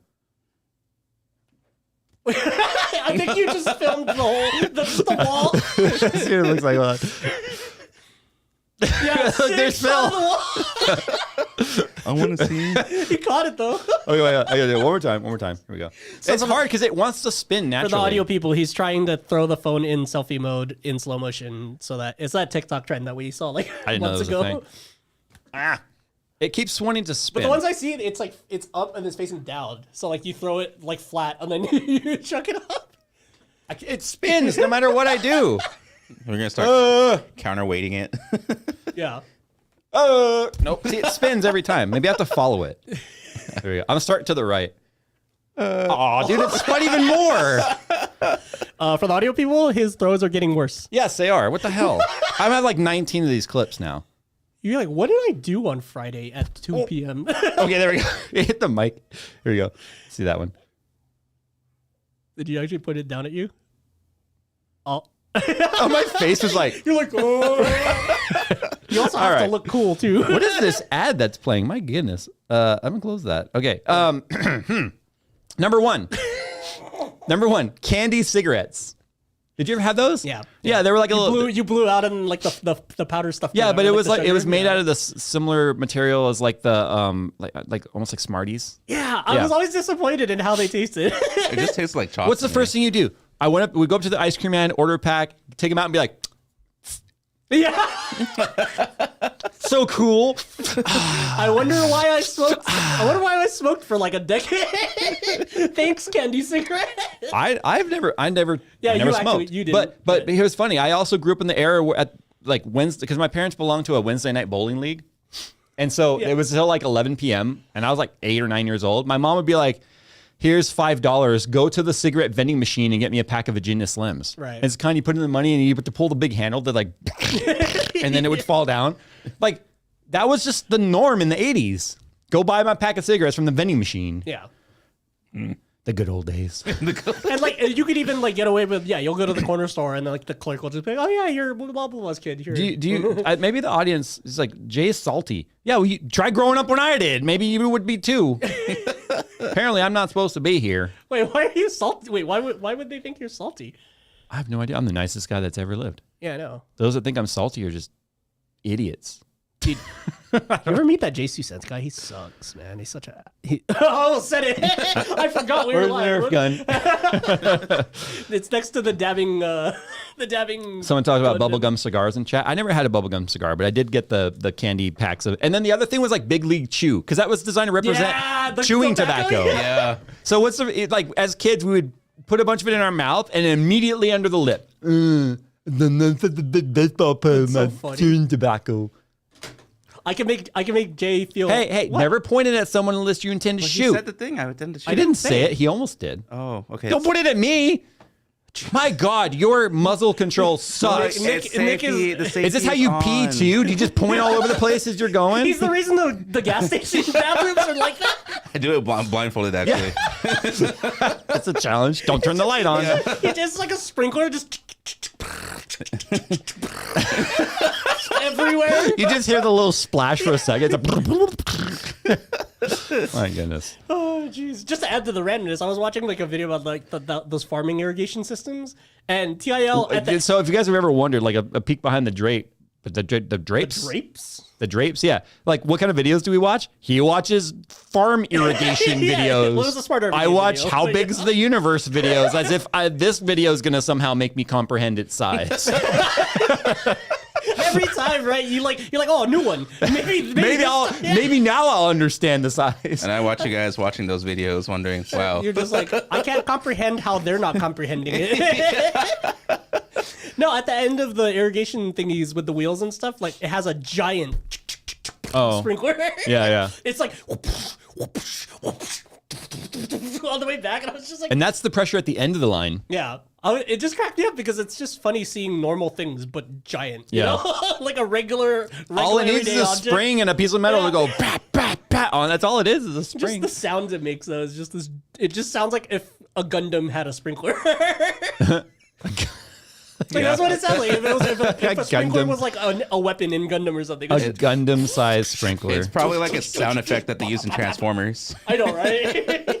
I think you just filmed the whole the wall. That's what it looks like. Yeah, Look, there's Phil. I want to see. You caught it though. Okay, wait, I gotta do it one more time. Here we go. It's hard because it wants to spin For naturally. the audio people, he's trying to throw the phone in selfie mode in slow motion so that it's that TikTok trend that we saw like I didn't know months that was a ago. thing. It keeps wanting to spin. But the ones I see, it's like it's up and it's facing down. So like you throw it like flat and then you chuck it up. It spins no matter what I do. We're going to start counterweighting it. Yeah. Nope. See, it spins every time. Maybe I have to follow it. There we go. I'm gonna start to the right. Oh, dude, it's spun even more. For the audio people, his throws are getting worse. Yes, they are. What the hell? I've had like 19 of these clips now. You're like, what did I do on Friday at 2 p.m.? Okay, there we go. Hit the mic. Here we go. See that one? Did you actually put it down at you? Oh. Oh, my face was like, You're like, oh. You also have to right. look cool too. what is this ad that's playing? My goodness. I'm gonna close that. Okay. Number one, candy cigarettes. Did you ever have those? Yeah. Yeah, they were like a little. You blew out and like the powder stuff. Yeah, came but out, it was like the it was sugar. made Yeah. out of the similar material as like the like almost like Smarties. Yeah, I Yeah. was always disappointed in how they tasted. It just tastes like chocolate. What's the first thing you do? We go up to the ice cream man, order a pack, take them out, and be like, Yeah. so cool. I wonder why I smoked. I wonder why I smoked for like a decade. Thanks, candy cigarette. I never Yeah, never you smoked. actually- you didn't, But here's funny. I also grew up in the era where at like Wednesday because my parents belonged to a Wednesday night bowling league, and so Yeah. it was until like 11 p.m. and I was like 8 or 9 years old. My mom would be like, "Here's $5. Go to the cigarette vending machine and get me a pack of Virginia Slims." Right. And it's kind of you put in the money and you have to pull the big handle that like, and then it would fall down. Like that was just the norm in the 80s. Go buy my pack of cigarettes from the vending machine. Yeah. The good old days. And like you could even like get away with you'll go to the corner store and then like the clerk will just be like, oh yeah, you're blah blah blah's kid. Here. Do you maybe the audience is like, Jay's salty. Yeah, well, you try growing up when I did. Maybe you would be too. Apparently, I'm not supposed to be here. Wait, why are you salty? Wait, why would they think you're salty? I have no idea. I'm the nicest guy that's ever lived. Yeah, I know. Those that think I'm salty are just idiots. Dude, you ever meet that JayzTwoCents guy? He sucks, man. He's such a. I almost said it. I forgot we were Where's the live. Nerf gun? It's next to the dabbing. The dabbing. Someone talked about bubblegum cigars in chat. I never had a bubblegum cigar, but I did get the candy packs of. And then the other thing was like Big League Chew, because that was designed to represent Yeah, the chewing tobacco, tobacco. Yeah. So what's like as kids we would put a bunch of it in our mouth and immediately under the lip. the baseball player, so funny. chewing tobacco. I can make Jay feel. Hey, What? never point it at someone unless you intend to He shoot. said the thing. I intend to shoot. I didn't say it. He almost did. Oh, okay. Don't put it at me. My God, your muzzle control sucks. Nick Is this how you pee too? Do you just point all over the place as you're going? He's the reason the gas station bathrooms are like that. I do it blindfolded, actually. That's a challenge. Don't turn the light on. It's just like a sprinkler, just everywhere. You just hear the little splash for a second. My goodness. Oh, jeez. Just to add to the randomness, I was watching like a video about like those farming irrigation systems, and TIL at the So if you guys have ever wondered, like a peek behind the drape, but the drapes, the drapes, yeah. Like what kind of videos do we watch? He watches farm irrigation Yeah, videos. well, it was a smart I RV watch video, how but big's yeah. the universe videos, as if this video is gonna somehow make me comprehend its size. every time, right? You're like, oh, a new one. Maybe Maybe now I'll understand the size. And I watch you guys watching those videos, wondering, wow. You're just like, I can't comprehend how they're not comprehending it. No, at the end of the irrigation thingies with the wheels and stuff, like it has a giant sprinkler. Yeah. It's like all the way back, and I was just like, And that's the pressure at the end of the line. yeah. It just cracked me up because it's just funny seeing normal things but giant. You Yeah. know? Like a regular All it needs is everyday a object. spring and a piece of metal Yeah. to go pat, pat, pat on. That's all it is a Just spring. the sounds it makes though is just this. It just sounds like if a Gundam had a sprinkler. Like, that's what it sounds like. If a sprinkler Gundam. was like a weapon in Gundam or something. A Gundam-sized sprinkler. It's probably like a sound effect that they use in Transformers. I know, right?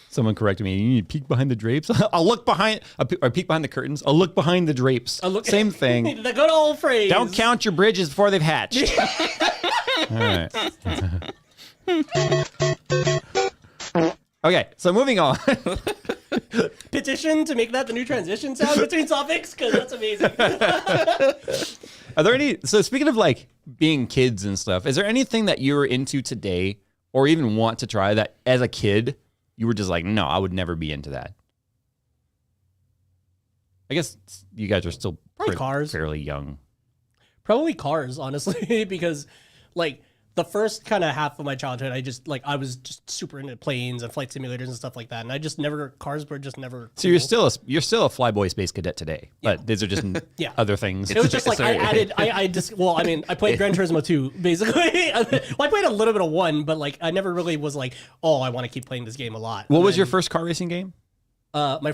Someone corrected me. You need to peek behind the drapes. I'll look behind, or peek behind the curtains. I'll look behind the drapes. Same thing. The good old phrase. Don't count your bridges before they've hatched. All right. Okay, so moving on. Petition to make that the new transition sound between topics, because that's amazing. Are there any? So speaking of like being kids and stuff, is there anything that you were into today, or even want to try that as a kid you were just like, no, I would never be into that? I guess you guys are still Probably cars. fairly young. Probably cars, honestly, because like the first kind of half of my childhood, I was just super into planes and flight simulators and stuff like that, and I just never cars were just never. So you're still a flyboy space cadet today, but these are just other things. It was just like I played Gran Turismo 2, basically. Well, I played a little bit of 1, but like I never really was like, oh, I want to keep playing this game a lot. What was your first car racing game? My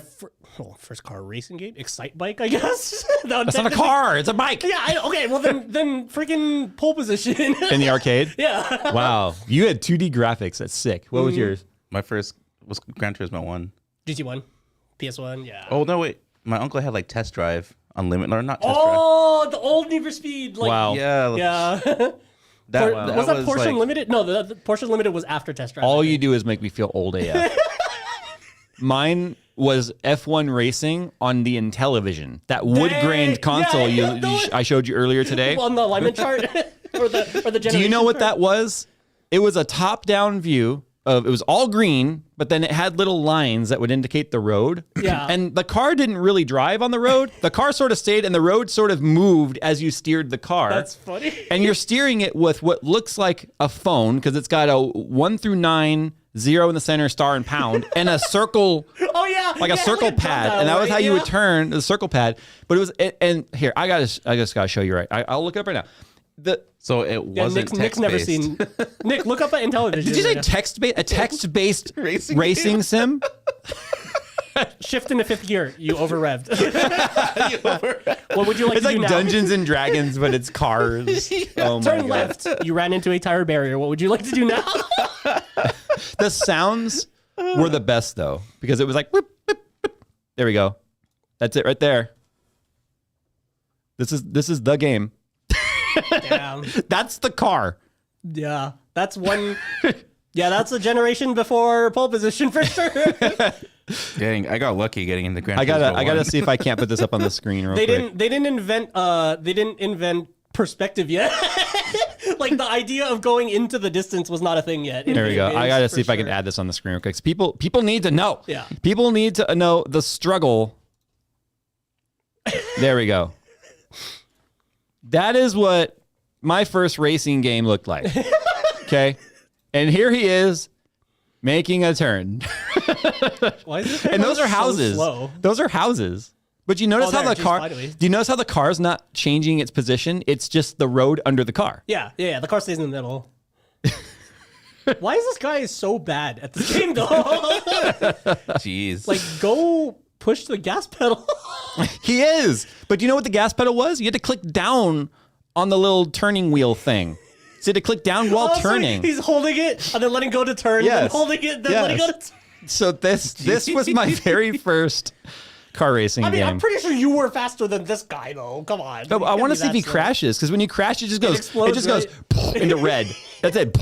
first car racing game? Excite Bike, I guess. That's not a car, it's a bike. Yeah, okay, well then freaking pole position. In the arcade? Yeah. Wow. You had 2D graphics. That's sick. What was yours? My first was Gran Turismo 1. GT1, PS1, yeah. Oh, no, wait. My uncle had like Test Drive Unlimited, or not Test Oh, the old Need for Speed. Like, Wow. Drive. Yeah. Yeah. That was that Porsche like, Unlimited? No, the Porsche Unlimited was after Test Drive. All you do is make me feel old AF. Mine was F1 racing on the Intellivision, that wood grained Dang, console yeah, I showed you earlier today. on the alignment chart or the generation. Do you know what chart? that was? It was a top-down view of, it was all green, but then it had little lines that would indicate the road. Yeah. And the car didn't really drive on the road. The car sort of stayed and the road sort of moved as you steered the car. That's funny. And you're steering it with what looks like a phone, because it's got a 1 through 9, 0 in the center, star and pound, and a circle. Oh yeah, Like a circle pad, and that was how you would turn the circle pad. But it was, and here I just gotta show you right. I'll look it up right now. So it wasn't Nick's never seen. Nick, look up at Intellivision. Did you say right text-based Racing racing sim? now. Shift into fifth gear? You over revved. What would you like It's to do like now? Dungeons and Dragons, but it's cars. Oh my Turn god! left. You ran into a tire barrier. What would you like to do now? The sounds were the best though, because it was like, whip, whip, whip. There we go. That's it right there. This is the game. Damn. That's the car. Yeah, that's one. Yeah, that's a generation before pole position for sure. Dang, I got lucky getting into Gran Turismo I gotta 1. see if I can't put this up on the screen real They quick. didn't invent perspective yet. Like the idea of going into the distance was not a thing yet. There we go. I gotta see if I can sure. add this on the screen real quick. 'Cause people need to know. Yeah. People need to know the struggle There we go. That is what my first racing game looked like. Okay. And here he is making a turn. Why is it And those are houses. So slow? Those are houses. But you notice how there, the geez, car, finally. do you notice how the car's not changing its position? It's just the road under the car. Yeah. The car stays in the middle. Why is this guy so bad at this game, though? Jeez. Like, go push the gas pedal. He is. But do you know what the gas pedal was? You had to click down on the little turning wheel thing. So you had to click down while So turning. he's holding it and then letting go to turn. Yes. Then holding it, then letting go to turn. So this was my very first car racing I mean, game. I'm pretty sure you were faster than this guy, though. Come on. No, I want to see if he slow. crashes, because when you crash, it just goes, explodes, goes into red. That's it.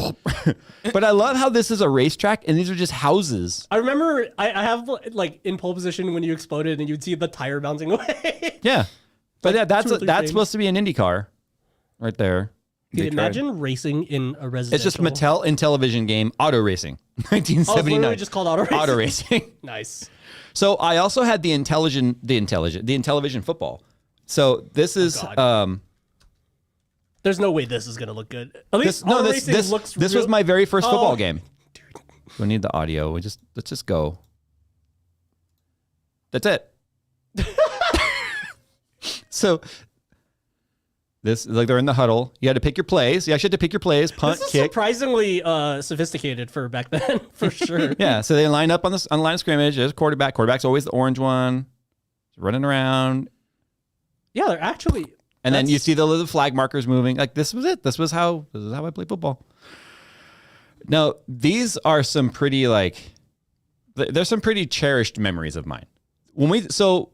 But I love how this is a racetrack and these are just houses. I remember I have like in pole position when you exploded and you'd see the tire bouncing away. Yeah, but yeah, 2 or 3 that's frames. supposed to be an Indy car, right there. Dude, imagine racing in a residential. It's just Mattel in television game Auto Racing, Oh, it's 1979. literally just called auto racing. Auto Racing. Nice. So I also had the Intellivision football. So this is God. There's no way this is gonna look good. At least auto racing looks. this real. was my very first football Oh. game. We need the audio. Let's just go. That's it. So this, like, they're in the huddle. You had to pick your plays. You actually had to pick your plays. Punt, This is kick. surprisingly sophisticated for back then, for sure. Yeah. So they line up on the line of scrimmage. There's quarterback. Quarterback's always the orange one, running around. Yeah, they're actually. And then you see the little flag markers moving. Like, this was it. This is how I played football. Now, these are some pretty, there's some pretty cherished memories of mine. So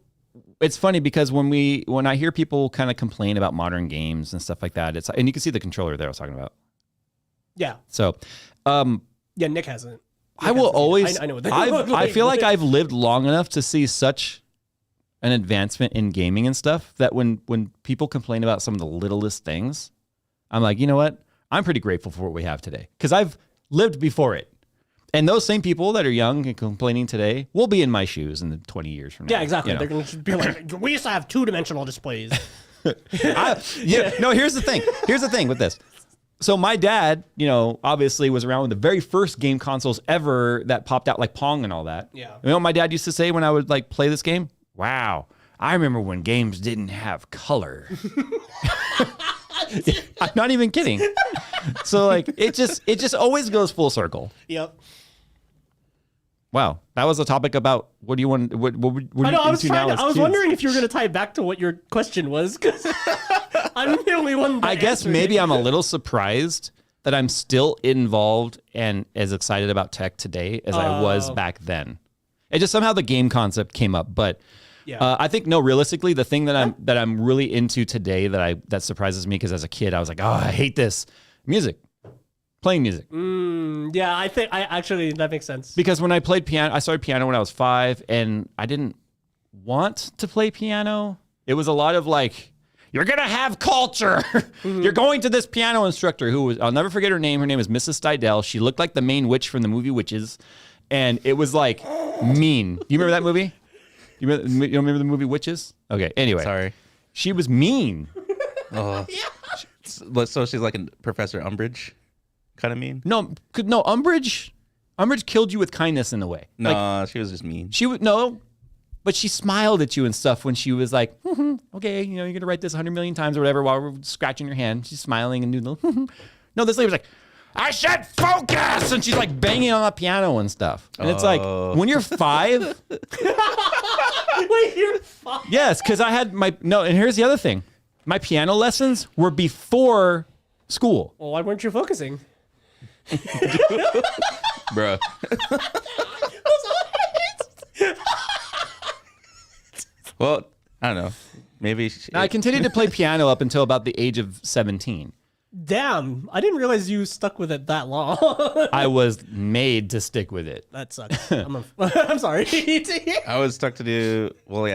it's funny because when I hear people kind of complain about modern games and stuff like that, and you can see the controller there I was talking about. Yeah. So, Yeah, Nick hasn't. I will always. I know what they I feel like I've lived long enough to see such an advancement in gaming and stuff that when people complain about some of the littlest things, I'm like, you know what? I'm pretty grateful for what we have today because I've lived before it. And those same people that are young and complaining today will be in my shoes in 20 years from now. Yeah, exactly. you know? They're going to be like, we used to have 2-dimensional displays. No, here's the thing. Here's the thing with this. So my dad, obviously was around with the very first game consoles ever that popped out, like Pong and all that. Yeah. You know what my dad used to say when I would play this game? Wow, I remember when games didn't have color. I'm not even kidding. So it just always goes full circle. Yep. Wow, that was a topic about what do you want? What I know. I was now as kids? wondering if you were going to tie it back to what your question was, because I'm the only one. That I guess answered maybe it. I'm a little surprised that I'm still involved and as excited about tech today as I was back then. It just somehow the game concept came up, but Yeah. I think realistically, the thing that I'm really into today that surprises me because as a kid I was like, oh, I hate this music, playing music. Yeah, I think that makes sense. Because when I played piano, I started piano when I was 5, and I didn't want to play piano. It was a lot of you're going to have culture. You're going to this piano instructor I'll never forget her name. Her name is Mrs. Stidell. She looked like the main witch from the movie Witches. And it was mean. Do you remember that movie? You remember the movie Witches? Okay. Anyway. Sorry. She was mean. Oh. So she's like a Professor Umbridge kind of mean? No, Umbridge killed you with kindness in a way. No, she was just mean. She would but she smiled at you and stuff when she was like, okay, you're gonna write this 100 million times or whatever while we're scratching your hand. She's smiling and doing the No, this lady was like, I said focus, and she's banging on the piano and stuff. And it's when you're 5. Wait, you're fine. Yes, because I had and here's the other thing. My piano lessons were before school. Well, why weren't you focusing? Bruh. Well, I don't know. Maybe I continued to play piano up until about the age of 17. Damn, I didn't realize you stuck with it that long. I was made to stick with it. That sucks. I'm sorry. I was stuck to do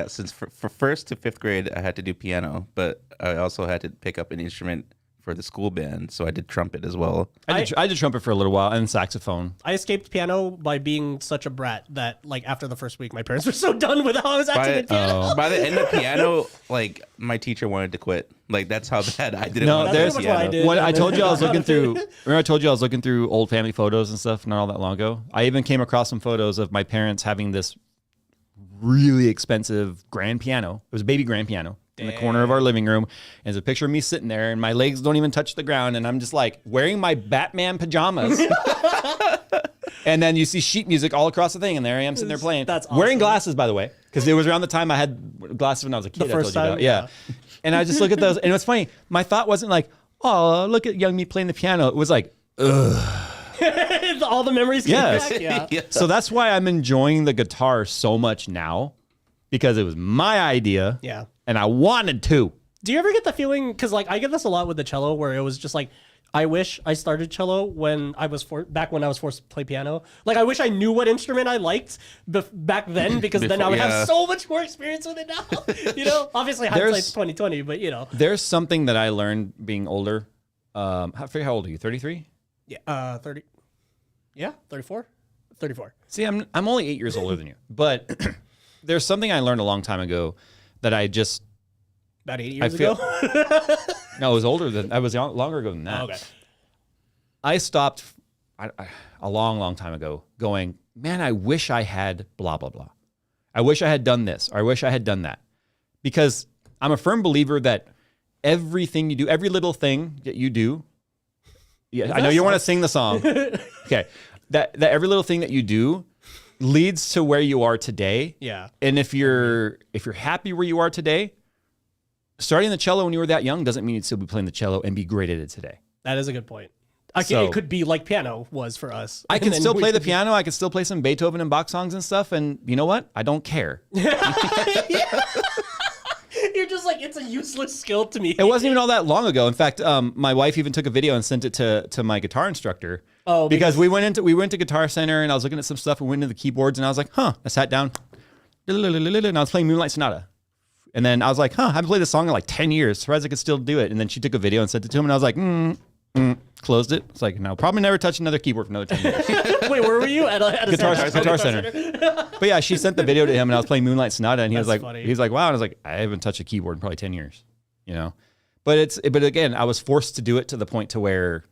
since for 1st to 5th grade I had to do piano, but I also had to pick up an instrument for the school band, so I did trumpet as well. I did trumpet for a little while and saxophone. I escaped piano by being such a brat that, like, after the first week, my parents were so done with how I was acting in piano. By the end of piano, like my teacher wanted to quit. Like that's how bad I didn't No, want to there's do pretty much what I piano. did. When I told you I was looking through, remember I told you I was looking through old family photos and stuff not all that long ago? I even came across some photos of my parents having this really expensive grand piano. It was a baby grand piano in the corner of our living room. And there's a picture of me sitting there and my legs don't even touch the ground. And I'm just like wearing my Batman pajamas. And then you see sheet music all across the thing. And there I am sitting there playing. That's Wearing awesome. glasses, by the way, because it was around the time I had glasses when I was a kid. The first I told you time, about. Yeah. And I just look at those. And it's funny. My thought wasn't like, oh, look at young me playing the piano. It was like, ugh. All the memories came Yes. back. Yeah. Yeah. So that's why I'm enjoying the guitar so much now, because it was my idea. Yeah. And I wanted to. Do you ever get the feeling, because like I get this a lot with the cello, where it was just like, I wish I started cello when I was back when I was forced to play piano. Like I wish I knew what instrument I liked back then, because then I would yeah. have so much more experience with it now. You know, obviously hindsight's 2020, but you know. There's something that I learned being older. How old are you? 33? Yeah, 30. Yeah, 34. 34. See, I'm only 8 years older than you, but there's something I learned a long time ago that I just About 8 years feel- ago. no, I was older than I was longer ago than that. Okay. I stopped a long time ago going, man, I wish I had blah, blah, blah. I wish I had done this, or I wish I had done that. Because I'm a firm believer that everything you do, every little thing that you do, yeah, I know you want to sing the song. Okay. That every little thing that you do leads to where you are today. Yeah. And if you're happy where you are today, starting the cello when you were that young doesn't mean you'd still be playing the cello and be great at it today. That is a good point. Okay, So- it could be like piano was for us. I can And then still we play the could- piano. I can still play some Beethoven and Bach songs and stuff. And you know what? I don't care. You're just like, it's a useless skill to me. It wasn't even all that long ago. In fact, my wife even took a video and sent it to my guitar instructor. Oh, because we went to Guitar Center and I was looking at some stuff and went into the keyboards and I was like, huh. I sat down and I was playing Moonlight Sonata. And then I was like, huh, I haven't played this song in like 10 years. Surprised I could still do it. And then she took a video and sent it to him and I was like, closed it. It's like, no, probably never touch another keyboard for another 10 years. Wait, where were you? At a Guitar Center. But yeah, she sent the video to him and I was playing Moonlight Sonata and he was That's like, funny. he's like, wow. And I was like, I haven't touched a keyboard in probably 10 years, you know? But again, I was forced to do it to the point to where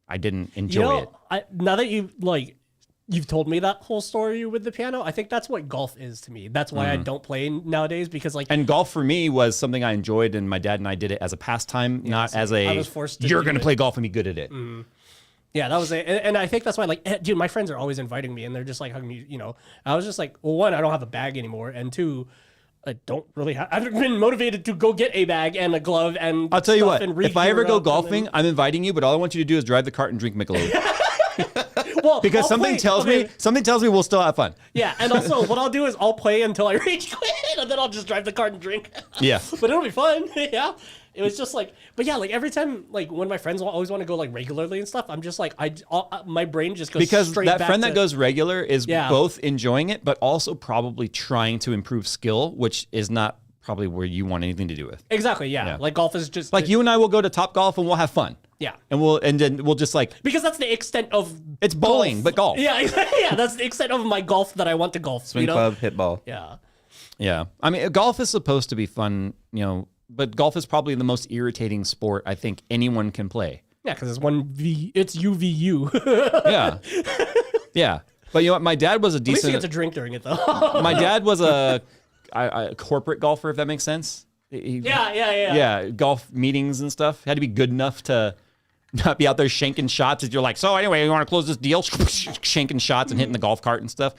I didn't enjoy it. Now that you've told me that whole story with the piano, I think that's what golf is to me. That's why I don't play nowadays, because like, And golf for me was something I enjoyed, and my dad and I did it as a pastime, not as I was forced to you're do going to it. play golf and be good at it. yeah, that was it. And I think that's why, like, dude, my friends are always inviting me and they're just like, hugging me, you know, I was just like, well, one, I don't have a bag anymore. And two, I don't really I haven't been motivated to go get a bag and a glove and I'll tell you stuff what, and if I ever re-gear go up and golfing, I'm inviting you, but all I want you to do is drive the cart and drink Michelob. well, Because I'll something play- tells me we'll still have fun. Yeah, and also what I'll do is I'll play until I reach quit, and then I'll just drive the cart and drink. Yeah. But it'll be fun. Yeah. It was just like, but yeah, like every time, like when my friends always want to go like regularly and stuff, I'm just like, my brain just goes Because straight that back friend to, that goes regular is Yeah. both enjoying it, but also probably trying to improve skill, which is not probably where you want anything to do with. Exactly. Yeah. Yeah. Like golf is just Like you and I will go to Top Golf and we'll have fun. Yeah. And then we'll just like, Because that's the extent of it's bowling, but golf. Yeah, yeah, that's the extent of my golf that I want to golf. Swing you know? club, hit ball. Yeah. Yeah. I mean, golf is supposed to be fun, you know, but golf is probably the most irritating sport I think anyone can play. Yeah, because it's UVU. Yeah. Yeah. But you know what? My dad was a At least you decent. get to drink during it though. My dad was a corporate golfer, if that makes sense. yeah. Yeah, golf meetings and stuff. Had to be good enough to not be out there shanking shots as you're like, so anyway, you want to close this deal? Shanking shots and hitting the golf cart and stuff.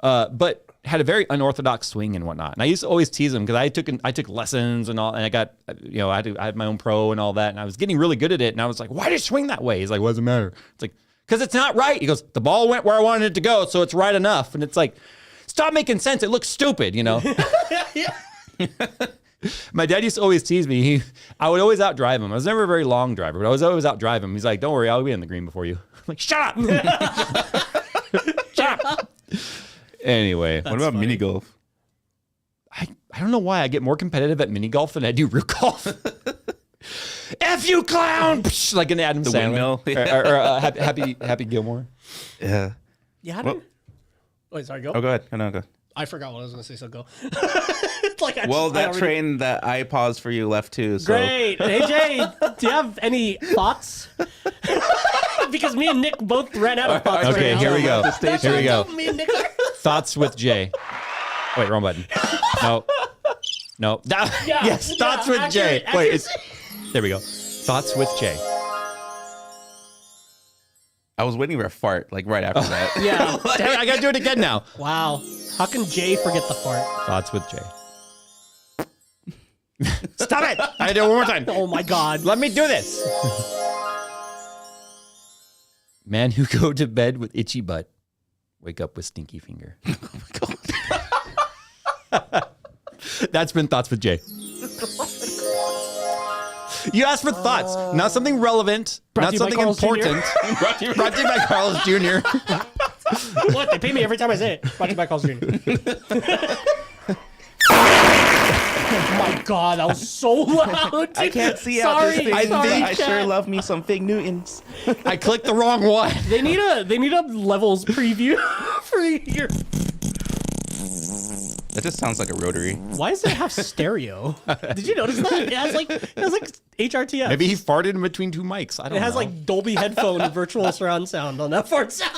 But had a very unorthodox swing and whatnot. And I used to always tease him because I took lessons and all, and I got, you know, I had my own pro and all that, and I was getting really good at it. And I was like, why do you swing that way? He's like, what does it matter? It's like, because it's not right. He goes, the ball went where I wanted it to go, so it's right enough. And it's like, stop making sense. It looks stupid, you know? My dad used to always tease me. I would always outdrive him. I was never a very long driver, but I was always outdrive him. He's like, don't worry, I'll be in the green before you. I'm like, shut up. Shut up. Anyway, What about mini golf? I don't know why I get more competitive at mini golf than I do real golf. F F you, clown! Like an Adam Sandler. windmill. Or Happy Gilmore. Yeah. Yeah. How Well- did... Wait, sorry, go. Oh, go ahead. No, go. I forgot what I was going to say, so go. It's like That train that I paused for you left too. So. Great. Hey, Jay, do you have any thoughts? Because me and Nick both ran out of thoughts. Okay, right now. here we go. That's Here we go. Me and Nick are... Thoughts with Jay. Wait, wrong button. No. No. Yes, thoughts with Jay. accurate, Wait, there we go. Thoughts with Jay. I was waiting for a fart like right after that. Yeah. Damn it, I gotta do it again now. Wow. How can Jay forget the fart? Thoughts with Jay. Stop it! I gotta do it one more time. Oh my God. Let me do this. Man who go to bed with itchy butt, wake up with stinky finger. That's been Thoughts with Jay. You asked for thoughts, not something relevant, Brought not to you by something Carl's Jr. important. Brought to you by Carl's Jr. What? They pay me every time I say it. Brought to you by Carl's Jr. Oh my God, that was so loud. I can't see out this thing. I chat. sure love me some Fig Newtons. I clicked the wrong one. They need a levels preview for your. That just sounds like a rotary. Why does it have stereo? Did you notice that? It has like HRTF. Maybe he farted in between two mics. I don't know. It has like Dolby headphone virtual surround sound on that fart sound.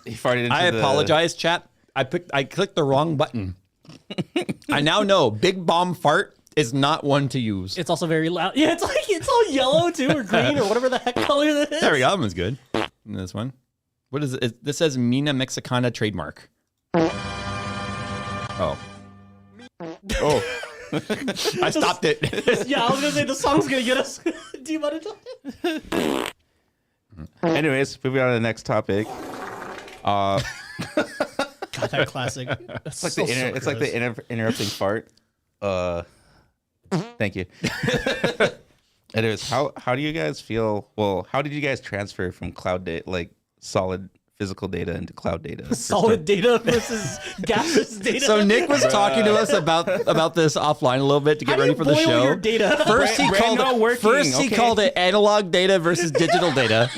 He farted into I apologize, chat. I clicked the wrong button. I now know big bomb fart is not one to use. It's also very loud. Yeah, it's all yellow too, or green, or whatever the heck color that is. There we go. That one's good. And this one. What is it? This says Mina Mexicana trademark. Oh. Oh. I stopped it. Yeah, I was gonna say the song's gonna get us demonetized. Anyways, moving on to the next topic. God, that classic. It's like the interrupting fart. Thank you. Anyways, how do you guys feel? Well, how did you guys transfer from cloud data, like solid physical data, into cloud data? Solid data versus gaseous data. So Nick was talking to us about this offline a little bit to get ready for the show. Your data? First he called it analog data versus digital data.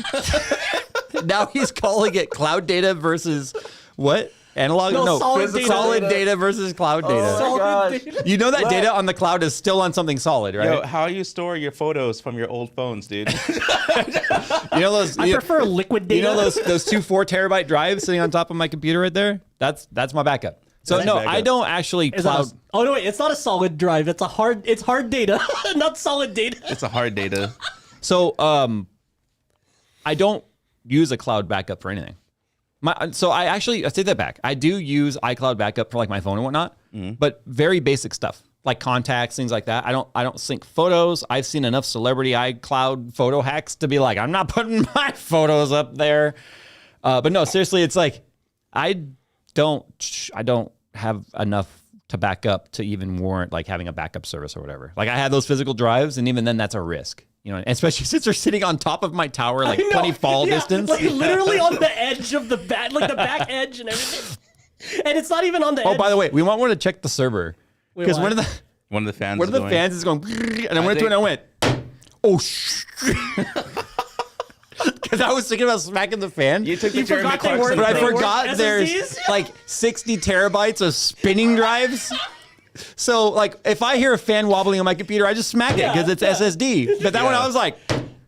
Now he's calling it cloud data versus what? Analog? No, solid data versus cloud data. Solid data. You know that data on the cloud is still on something solid, right? Yo, how you store your photos from your old phones, dude? You know those? I prefer liquid data. You know those two 4 terabyte drives sitting on top of my computer right there? That's my backup. So no, I don't actually cloud. Oh no, wait, it's not a solid drive. It's hard data, not solid data. It's a hard data. So I don't use a cloud backup for anything. I take that back. I do use iCloud backup for like my phone and whatnot, but very basic stuff like contacts, things like that. I don't sync photos. I've seen enough celebrity iCloud photo hacks to be like, I'm not putting my photos up there. But no, seriously, it's like I don't have enough to back up to even warrant like having a backup service or whatever. Like I had those physical drives, and even then, that's a risk. You know, especially since they're sitting on top of my tower, like 20 fall distance. Like literally on the edge of the back, like the back edge and everything. And it's not even on the edge. Oh, by the way, we might want to check the server. Because one of the fans is going, and I went to it and I went, oh, shit. Because I was thinking about smacking the fan. You took the Jeremy forgot they Clarkson weren't- But I approach. forgot there's SSDs? like 60 terabytes of spinning drives. So, like, if I hear a fan wobbling on my computer, I just smack it because it's SSD. But that one, I was like,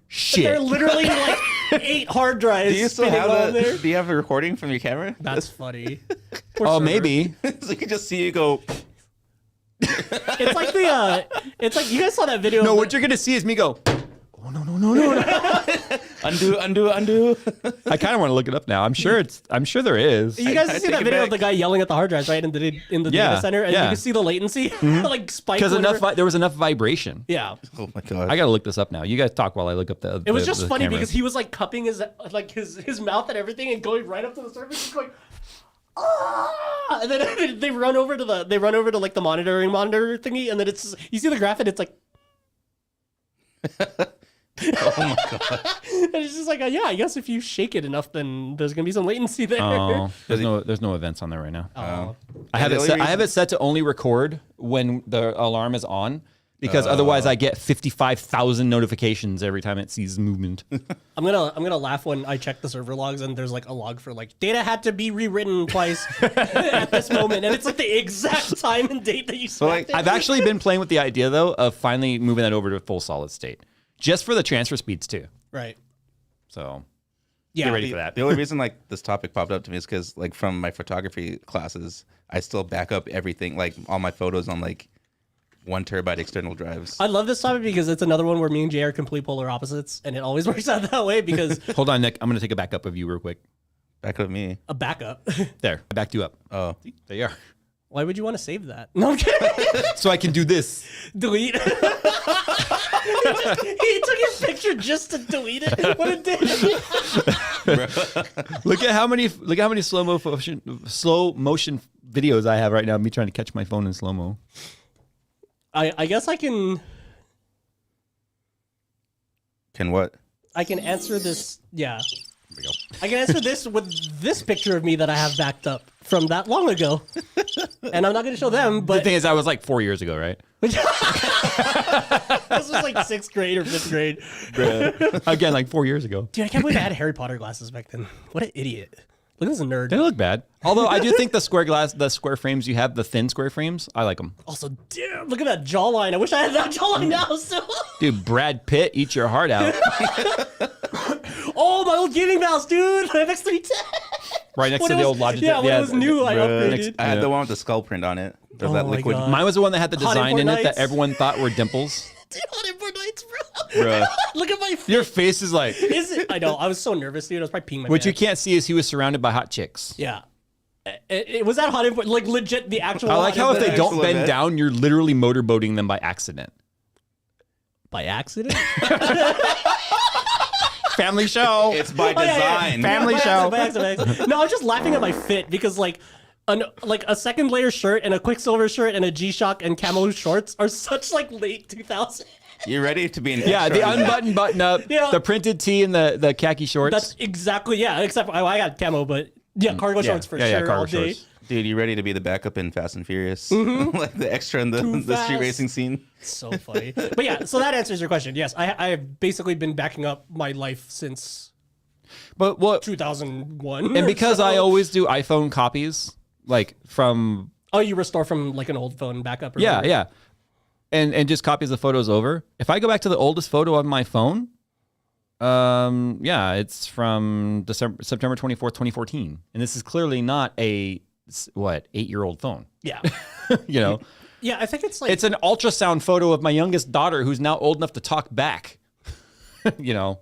shit. There are literally like 8 hard drives Do you still spinning have on there. Do you have a recording from your camera? That's funny. Oh, maybe. So you can just see you go. It's like it's like you guys saw that video. No, of what you're going to see is me go, oh, no. Undo. I kind of want to look it up now. I'm sure there is. You guys I see take that it video back. of the guy yelling at the hard drives, right? In the data center, and you can see the latency, like spike. Because whenever- there was enough vibration. Yeah, Oh my god. I got to look this up now. You guys talk while I look up the it was just funny cameras. because he was like cupping his mouth and everything, and going right up to the surface, just going. Ah! And then they run over to like the monitor thingy, and then it's you see the graph, and it's like. Oh my god. And it's just like, yeah, I guess if you shake it enough, then there's gonna be some latency there. Oh, there's no events on there right now. Oh. I have the it only set. I reason- have it set to only record when the alarm is on, because otherwise I get 55,000 notifications every time it sees movement. I'm gonna laugh when I check the server logs and there's like a log for like data had to be rewritten twice at this moment, and it's like the exact time and date that you swapped it. I've actually been playing with the idea though of finally moving that over to full solid state, just for the transfer speeds too. Right. So Yeah. get ready for that. The only reason like this topic popped up to me is because like from my photography classes, I still back up everything, like all my photos on like 1 terabyte external drives. I love this topic because it's another one where me and Jay are complete polar opposites, and it always works out that way because Hold on, Nick. I'm gonna take a backup of you real quick. Back up me. a backup. There, I backed you up. Oh, There you are. Why would you want to save that? No, I'm kidding. So I can do this. Delete. He took his picture just to delete it. What a dick. Look at how many slow motion videos I have right now. Me trying to catch my phone in slow mo. I guess I can what? answer this. Yeah. Here we go. I can answer this with this picture of me that I have backed up from that long ago. And I'm not going to show them, The but thing is, I was like 4 years ago, right? this was like 6th grade or 5th grade. Again, like 4 years ago. Dude, I can't believe I had Harry Potter glasses back then. What an idiot. Look at this nerd. They don't look bad. Although I do think the square frames you have, the thin square frames, I like them. Also, damn, look at that jawline. I wish I had that jawline now still. Dude, Brad Pitt, eat your heart out. Oh, my old gaming mouse, dude. My X310. Right next When to it the was- old Logitech. Yeah, when it was new, I upgraded. I had Yeah. the one with the skull print on it. There's Oh that my liquid. God. Mine was the one that had the Hot design in import it that nights. everyone thought were dimples. Dude, on import nights, bro. Bruh. Look at my face. Your face is like... Is it? I know. I was so nervous, dude. I was probably peeing my What you pants. can't see is he was surrounded by hot chicks. Yeah. It was that hot import, like legit the actual. I like hot how if they import- don't Actual bend event. down, you're literally motorboating them by accident. by accident. Family show. It's by Oh, yeah, yeah. design. Family By show. accident, by accident, by accident. No, I was just laughing at my fit because like a second layer shirt and a Quicksilver shirt and a G-Shock and camo shorts are such like late 2000. You ready to be an Yeah, extra the on that? unbuttoned button up, Yeah. the printed tee, and the khaki shorts. That's exactly except for, I got camo, but yeah, cargo shorts for yeah, sure cargo all day. shorts. Dude, you ready to be the backup in Fast and Furious? Mm-hmm. Like the extra in the street fast. racing scene. So funny. But yeah, so that answers your question. Yes, I have basically been backing up my life since But what? 2001. And because So- I always do iPhone copies, like from Oh, you restore from like an old phone backup? Or yeah, whatever. yeah, and just copies the photos over. If I go back to the oldest photo on my phone, yeah, it's from September 24th, 2014, and this is clearly not a 8-year-old phone. Yeah. You know, Yeah, I think it's like it's an ultrasound photo of my youngest daughter who's now old enough to talk back. You know.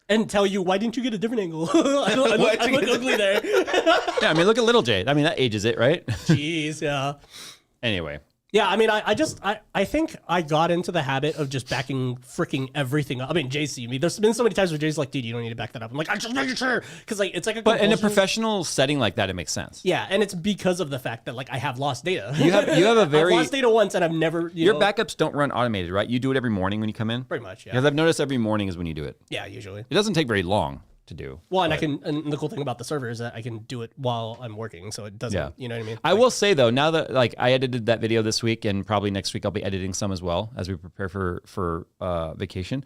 and tell you why didn't you get a different angle? I look ugly there. Yeah, I mean, look at little Jay. I mean, that ages it, right? Jeez, yeah. Anyway. Yeah, I mean, I think I got into the habit of just backing freaking everything up. I mean, Jay see me. There's been so many times where Jay's like, dude, you don't need to back that up. I'm like, I'm just making sure. Because like, it's like a But in a compulsion. professional setting like that, it makes sense. Yeah, and it's because of the fact that like I have lost data. You have a very I've lost data once and I've never, your know, backups don't run automated, right? You do it every morning when you come in. pretty much, yeah. Because I've noticed every morning is when you do it. Yeah, usually. It doesn't take very long to do. Well, and and the cool thing about the server is that I can do it while I'm working, so it doesn't, Yeah. you know what I mean? I will say though, now that like I edited that video this week, and probably next week I'll be editing some as well as we prepare for vacation.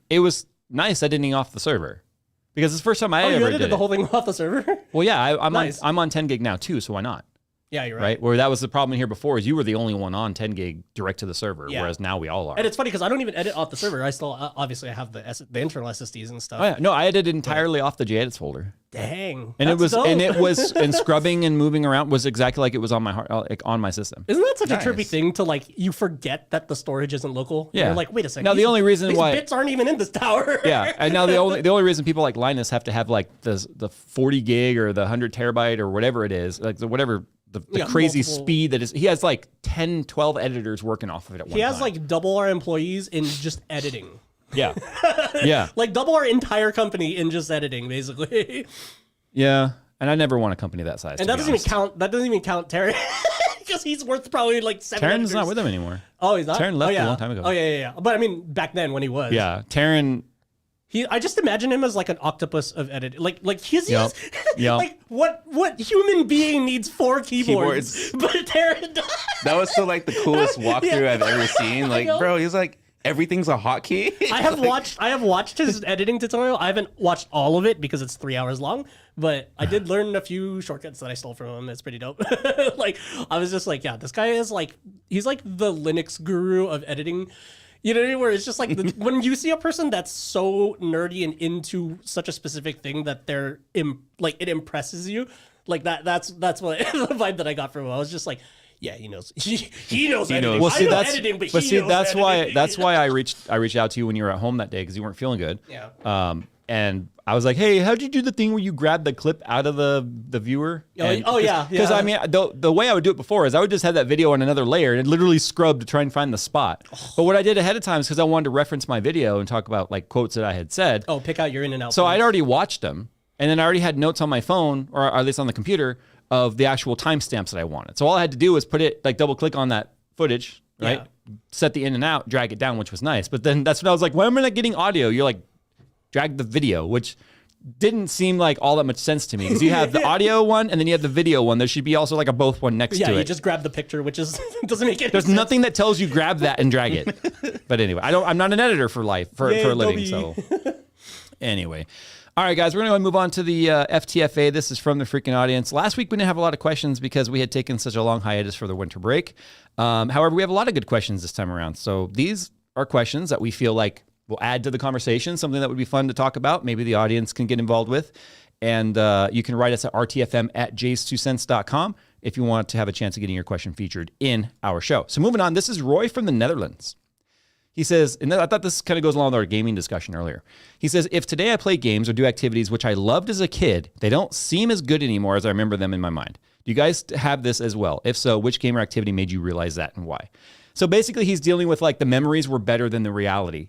It was nice editing off the server because it's the first time I Oh, you ever edited did the it. whole thing off the server? Well, yeah, I'm Nice. on 10 gig now too, so why not? Yeah, you're Right? Where that was the problem here before is you were the only one on 10 gig direct to the server, Yeah. whereas now we all are. And it's funny because I don't even edit off the server. I still obviously I have the internal SSDs and stuff. Oh yeah, no, I edited entirely off the JEdits folder. Dang, And that's dope. it was and scrubbing and moving around was exactly like it was on my like on my system. Isn't that such a trippy Nice. thing to like? You forget that the storage isn't local. Yeah. You're like, wait a second. Now, the only reason these why- bits aren't even in this tower. Yeah, and now the only reason people like Linus have to have like the 40 gig or the 100 terabyte or whatever it is, like the Yeah, crazy multiple- speed that is, he has like 10, 12 editors working off of it at one He has time. like double our employees in just editing. yeah, yeah, Like double our entire company in just editing, basically. yeah. And I never want a company that size. And that doesn't even count. That doesn't even count Terry, because he's worth probably like 7. Taryn's editors. not with him anymore. Oh, he's not. Taryn left oh, yeah. a long time ago. Oh yeah. But I mean, back then when he was. Yeah, Taryn I just imagine him as like an octopus of editing. Like he's Yep. Yep. like what human being needs 4 keyboards? But Darren does. That was still like the coolest walkthrough I've ever seen. Like, bro, he's like, everything's a hotkey. I have watched his editing tutorial. I haven't watched all of it because it's 3 hours long, but I did learn a few shortcuts that I stole from him. It's pretty dope. Like, I was just like, yeah, this guy is like, he's like the Linux guru of editing. You know what I mean? Where it's just like when you see a person that's so nerdy and into such a specific thing that they're like it impresses you, like that's what the vibe that I got from him. I was just like, yeah, he knows. He knows editing. Well, see, I know editing, but he knows that's editing. why I reached out to you when you were at home that day because you weren't feeling good. Yeah. And I was like, hey, how'd you do the thing where you grab the clip out of the viewer? Yeah. Because I mean, the way I would do it before is I would just have that video on another layer and literally scrub to try and find the spot. But what I did ahead of time is because I wanted to reference my video and talk about like quotes that I had said. Oh, pick out your in and out. So I'd already watched them, and then I already had notes on my phone, or at least on the computer, of the actual timestamps that I wanted. So all I had to do was put it, like double click on that footage, right? Yeah. Set the in and out, drag it down, which was nice. But then that's when I was like, why am I not getting audio? You're like, drag the video, which didn't seem like all that much sense to me because you have the audio one and then you have the video one. There should be also like a both one next to it. Yeah, you just grab the picture, which is doesn't make any There's sense. nothing that tells you grab that and drag it. But anyway, I'm not an editor for life, for a living. So anyway. All right, guys, we're going to move on to the FTFA. This is from the freaking audience. Last week, we didn't have a lot of questions because we had taken such a long hiatus for the winter break. However, we have a lot of good questions this time around. So these are questions that we feel like will add to the conversation, something that would be fun to talk about. Maybe the audience can get involved with. And you can write us at rtfm@JayzTwoCents.com if you want to have a chance of getting your question featured in our show. So moving on, this is Roy from the Netherlands. He says, and I thought this kind of goes along with our gaming discussion earlier. He says, if today I play games or do activities which I loved as a kid, they don't seem as good anymore as I remember them in my mind. Do you guys have this as well? If so, which game or activity made you realize that and why? So basically he's dealing with like the memories were better than the reality.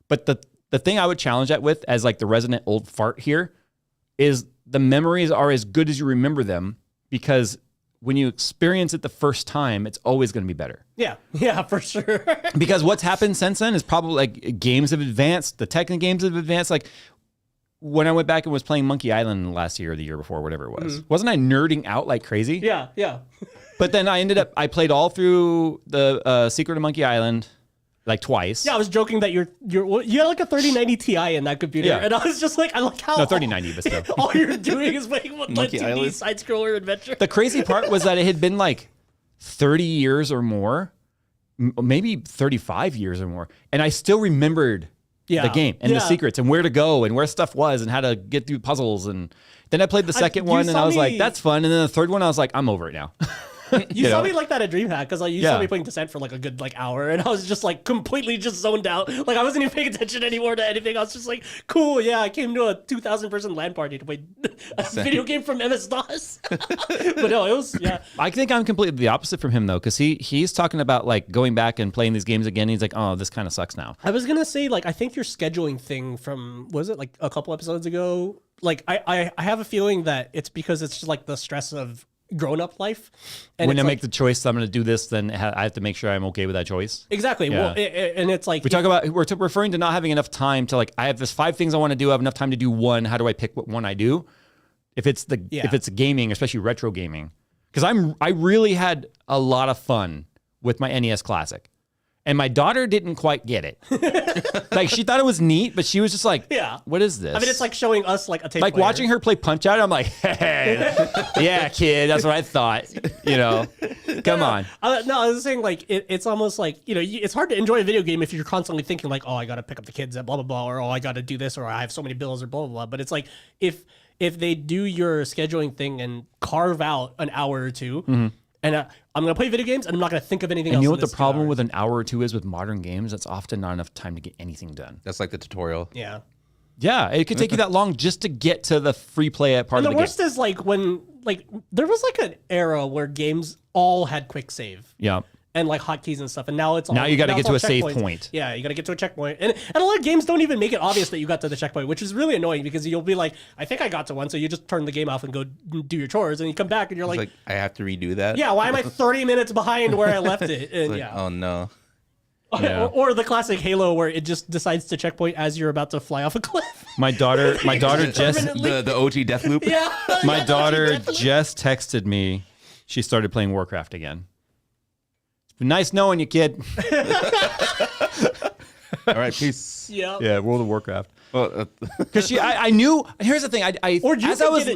But the thing I would challenge that with as like the resident old fart here is the memories are as good as you remember them because when you experience it the first time, it's always going to be better. Yeah, for sure. Because what's happened since then is probably like games have advanced, the tech and games have advanced. Like when I went back and was playing Monkey Island last year or the year before, whatever it was, wasn't I nerding out like crazy? Yeah. But then I played all through the Secret of Monkey Island like twice. Yeah, I was joking that you had like a 3090 Ti in that computer, Yeah. and I was just like, I like how 3090, but still. all you're doing is playing one Monkey 2D Island. side scroller adventure. The crazy part was that it had been like 30 years or more, maybe 35 years or more, and I still remembered the game and the secrets and where to go and where stuff was and how to get through puzzles. And then I played the second one and I was like, that's fun. And then the third one, I was like, I'm over it now. You saw me like that at DreamHack because like, you saw me playing Descent for like a good like hour, and I was just like completely just zoned out. Like I wasn't even paying attention anymore to anything. I was just like, cool, yeah. I came to a 2,000 person LAN party to play a video game from MS-DOS. But no, it was I think I'm completely the opposite from him though, because he's talking about like going back and playing these games again. He's like, oh, this kind of sucks now. I was gonna say like I think your scheduling thing from was it like a couple episodes ago? Like I have a feeling that it's because it's just like the stress of grown-up life. And when I like, make the choice, I'm going to do this, then I have to make sure I'm okay with that choice. Exactly. Yeah. Well, and it's like we're referring to not having enough time to like, I have this 5 things I want to do. I have enough time to do one. How do I pick what one I do? If it's gaming, especially retro gaming, because I really had a lot of fun with my NES Classic. And my daughter didn't quite get it. Like she thought it was neat, but she was just like, what is this? I mean, it's like showing us like a tape like player. watching her play Punch Out. I'm like, hey, yeah, kid, that's what I thought. You know, come on. No, I was saying like it's almost like it's hard to enjoy a video game if you're constantly thinking like, oh, I got to pick up the kids at blah blah blah, or oh, I got to do this, or I have so many bills, or blah blah blah. But it's like if they do your scheduling thing and carve out an hour or two. Mm-hmm. And I'm going to play video games, and I'm not going to think of anything else. And you know what the problem with an hour or two is with modern games? That's often not enough time to get anything done. That's like the tutorial. Yeah. Yeah, it could take you that long just to get to the free play part of the game. And the worst is like when there was like an era where games all had quick save. Yeah. And like hotkeys and stuff, and now it's all, now you got to get to a save checkpoints. point. Yeah, you got to get to a checkpoint, and a lot of games don't even make it obvious that you got to the checkpoint, which is really annoying because you'll be like, I think I got to one, so you just turn the game off and go do your chores, and you come back and you're like, I have to redo that. Yeah, why am I 30 minutes behind where I left it? And Oh no. Yeah. Or the classic Halo where it just decides to checkpoint as you're about to fly off a cliff. My daughter just the OG death loop. Yeah. my daughter just texted me. She started playing Warcraft again. It's been nice knowing you, kid. All right, peace. Yeah. Yeah, World of Warcraft. Well, Because I knew. Here's the thing. Or you as I was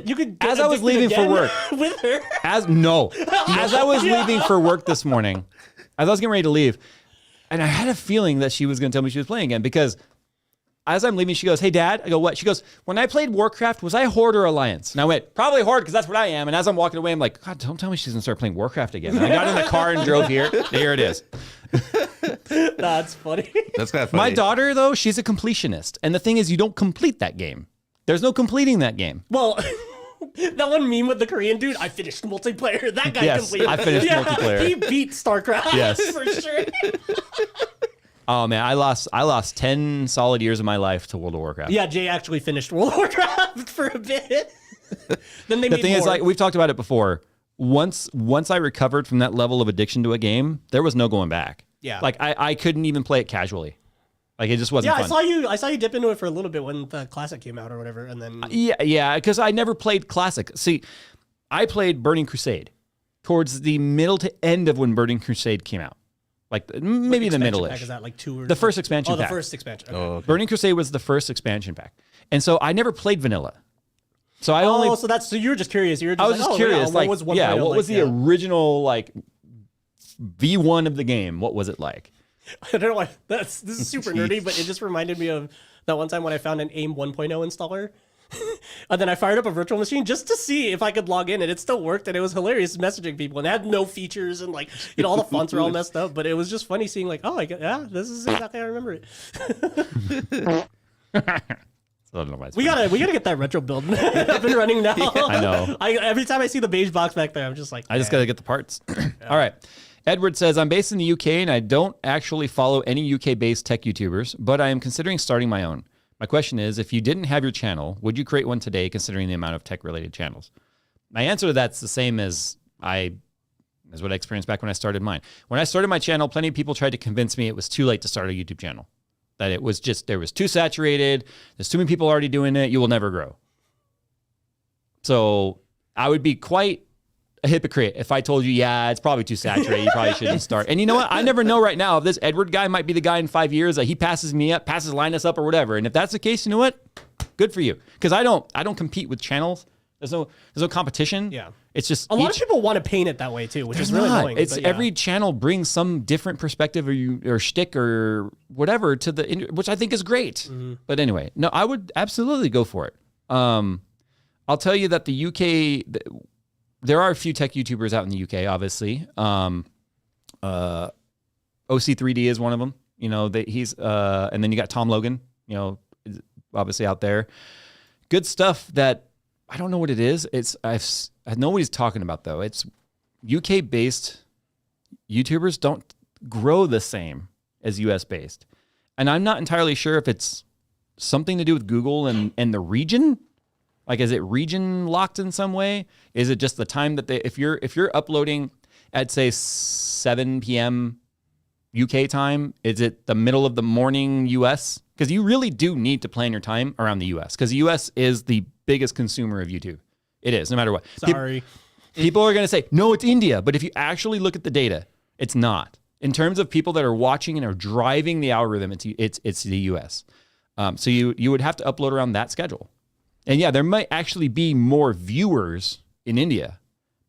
as I was leaving for work with her. as I was leaving for work this morning, as I was getting ready to leave, and I had a feeling that she was going to tell me she was playing again because as I'm leaving, she goes, "Hey, Dad." I go, "What?" She goes, "When I played Warcraft, was I Horde or Alliance?" And I went, "Probably Horde because that's what I am." And as I'm walking away, I'm like, "God, don't tell me she's going to start playing Warcraft again." And I got in the car and drove here. Here it is. That's funny. that's kind of funny. My daughter, though, she's a completionist. And the thing is, you don't complete that game. There's no completing that game. Well, that one meme with the Korean dude, I finished multiplayer. That guy Yes, completed. I finished multiplayer. He beat StarCraft. Yes. For sure. Oh, man, I lost 10 solid years of my life to World of Warcraft. Yeah, Jay actually finished World of Warcraft for a bit. Then they The made thing is, more. like, we've talked about it before. Once I recovered from that level of addiction to a game, there was no going back. Yeah. Like, I couldn't even play it casually. Like, it just wasn't Yeah, fun. I saw you dip into it for a little bit when the classic came out or whatever, and then Yeah, because I never played Classic. See, I played Burning Crusade towards the middle to end of when Burning Crusade came out. Like, maybe the expansion middle-ish. pack, is that like 2 or The first expansion Oh, the pack. first expansion. Okay. Oh, okay. Burning Crusade was the first expansion pack. And so I never played vanilla. So I only so you were just curious. You were just I was like, just curious, what like, was 1.0 what like? was the original like V1 of the game? What was it like? I don't know why. This is super nerdy, but it just reminded me of that one time when I found an AIM 1.0 installer. And then I fired up a virtual machine just to see if I could log in, and it still worked, and it was hilarious messaging people, and it had no features, and like, you know, all the fonts were all messed up, but it was just funny seeing like, oh, this is exactly how I remember it. I don't know why it's We funny. gotta get that retro build up and running now. I know. Every time I see the beige box back there, I'm just like, I just got to get the parts. All right. Edward says, I'm based in the UK and I don't actually follow any UK-based tech YouTubers, but I am considering starting my own. My question is, if you didn't have your channel, would you create one today considering the amount of tech-related channels? My answer to that's the same as what I experienced back when I started mine. When I started my channel, plenty of people tried to convince me it was too late to start a YouTube channel. That it was just, there was too saturated. There's too many people already doing it. You will never grow. So I would be quite a hypocrite if I told you, yeah, it's probably too saturated. You probably shouldn't start. And you know what? I never know right now if this Edward guy might be the guy in 5 years that he passes me up, passes Linus up or whatever. And if that's the case, you know what? Good for you. Because I don't compete with channels. There's no competition. Yeah. It's just a lot of people want to paint it that way too, which is really annoying. It's but yeah. every channel brings some different perspective or shtick or whatever to which I think is great. Mm-hmm. But anyway, no, I would absolutely go for it. I'll tell you that the UK, there are a few tech YouTubers out in the UK, obviously. OC3D is one of them. You know, he's and then you got Tom Logan. You know, obviously out there. Good stuff that. I don't know what it is. I know what he's talking about though. It's UK based YouTubers don't grow the same as US based. And I'm not entirely sure if it's something to do with Google and the region. Like, is it region locked in some way? Is it just the time that if you're uploading at say 7 p.m. UK time, is it the middle of the morning US? Because you really do need to plan your time around the US because the US is the biggest consumer of YouTube. It is, no matter what. Sorry. People are going to say, no, it's India. But if you actually look at the data, it's not. In terms of people that are watching and are driving the algorithm, it's the US. So you would have to upload around that schedule. And yeah, there might actually be more viewers in India,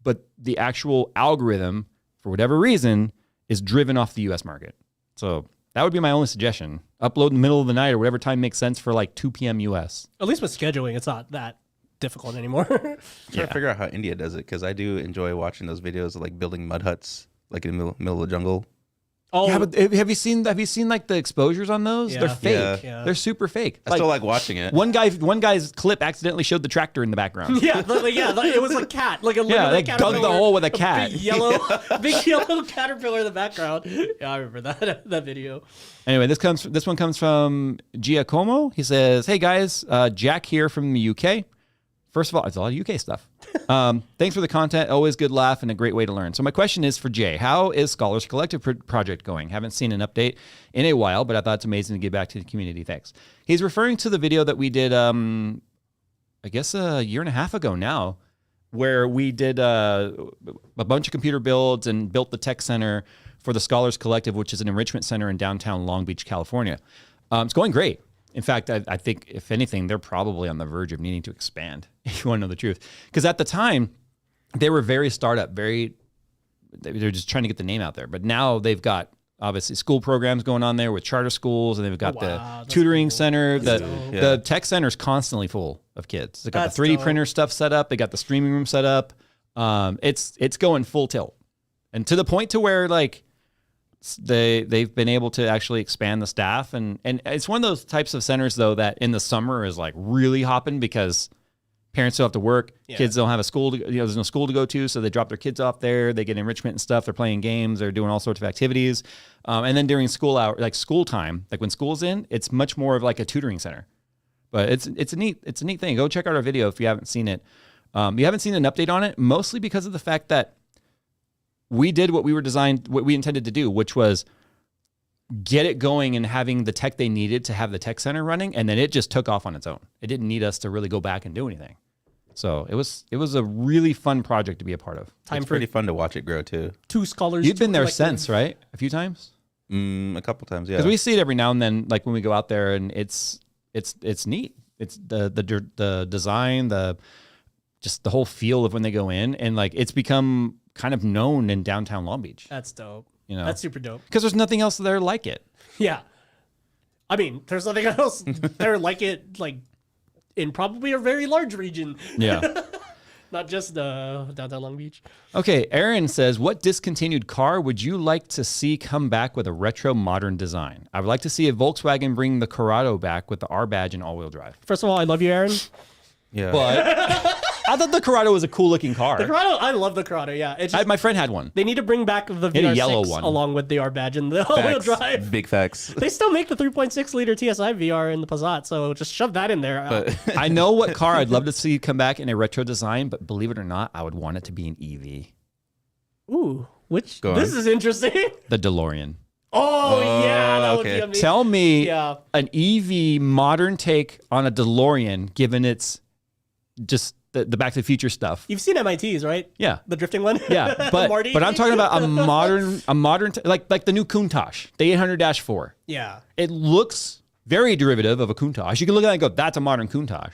but the actual algorithm, for whatever reason, is driven off the US market. So that would be my only suggestion. Upload in the middle of the night or whatever time makes sense for like 2 p.m. US. At least with scheduling, it's not that difficult anymore. Trying to figure out how India does it because I do enjoy watching those videos of like building mud huts like in the middle of the jungle. Oh, Yeah, but have you seen like the exposures on those? Yeah. They're fake. Yeah. They're super fake. I still like watching it. one guy's clip accidentally showed the tractor in the background. yeah, it was a cat, like a Yeah, they caterpillar, dug the hole with a cat. big yellow caterpillar in the background. Yeah, I remember that video. Anyway, this one comes from Giacomo. He says, "Hey guys, Jack here from the UK. First of all, it's a lot of UK stuff. Thanks for the content. Always good laugh and a great way to learn. So my question is for Jay. How is Scholars Collective project going? Haven't seen an update in a while, but I thought it's amazing to give back to the community. Thanks. He's referring to the video that we did, I guess a year and a half ago now, where we did a bunch of computer builds and built the tech center for the Scholars Collective, which is an enrichment center in downtown Long Beach, California. It's going great. In fact, I think, if anything, they're probably on the verge of needing to expand, if you want to know the truth. Because at the time, they were very startup, they're just trying to get the name out there. But now they've got, obviously, school programs going on there with charter schools, and they've got the tutoring center. The tech center is constantly full of kids. They've got the 3D printer stuff set up. They got the streaming room set up. It's going full tilt. And to the point to where, like, they've been able to actually expand the staff, and it's one of those types of centers though that in the summer is like really hopping because parents don't have to work, kids don't have a school to, there's no school to go to, so they drop their kids off there, they get enrichment and stuff, they're playing games, they're doing all sorts of activities, and then during school hour, like school time, like when school's in, it's much more of like a tutoring center. But it's a neat thing. Go check out our video if you haven't seen it. You haven't seen an update on it, mostly because of the fact that we did what we intended to do, which was get it going and having the tech they needed to have the tech center running, and then it just took off on its own. It didn't need us to really go back and do anything. So it was a really fun project to be a part of. It's pretty fun to watch it grow too. 2 scholars. You've been there since, right? A few times? A couple times, yeah. Because we see it every now and then, like when we go out there, and it's neat. It's the design, just the whole feel of when they go in, and like it's become kind of known in downtown Long Beach. That's dope. That's super dope. Because there's nothing else there like it. Yeah. I mean, there's nothing else there like it, like in probably a very large region. Yeah. Not just downtown Long Beach. Okay, Aaron says, what discontinued car would you like to see come back with a retro modern design? I would like to see a Volkswagen bring the Corrado back with the R badge and all-wheel drive. First of all, I love you, Aaron. Yeah. But I thought the Corrado was a cool looking car. The Corrado, I love the Corrado, yeah. It's just, my friend had one. they need to bring back the He had a VR6 yellow one. along with the R badge and the all-wheel drive. Big facts. They still make the 3.6 liter TSI VR in the Passat, so just shove that in there. But I know what car I'd love to see come back in a retro design, but believe it or not, I would want it to be an EV. Ooh, Go this on. is interesting. The DeLorean. Oh, yeah, that would okay. be amazing. Tell me Yeah. an EV modern take on a DeLorean, given its just the Back to the Future stuff. You've seen MITs, right? Yeah. The drifting one? Yeah, but Marty? I'm talking about a modern like the new Countach, the 800-4. Yeah. It looks very derivative of a Countach. You can look at it and go, that's a modern Countach.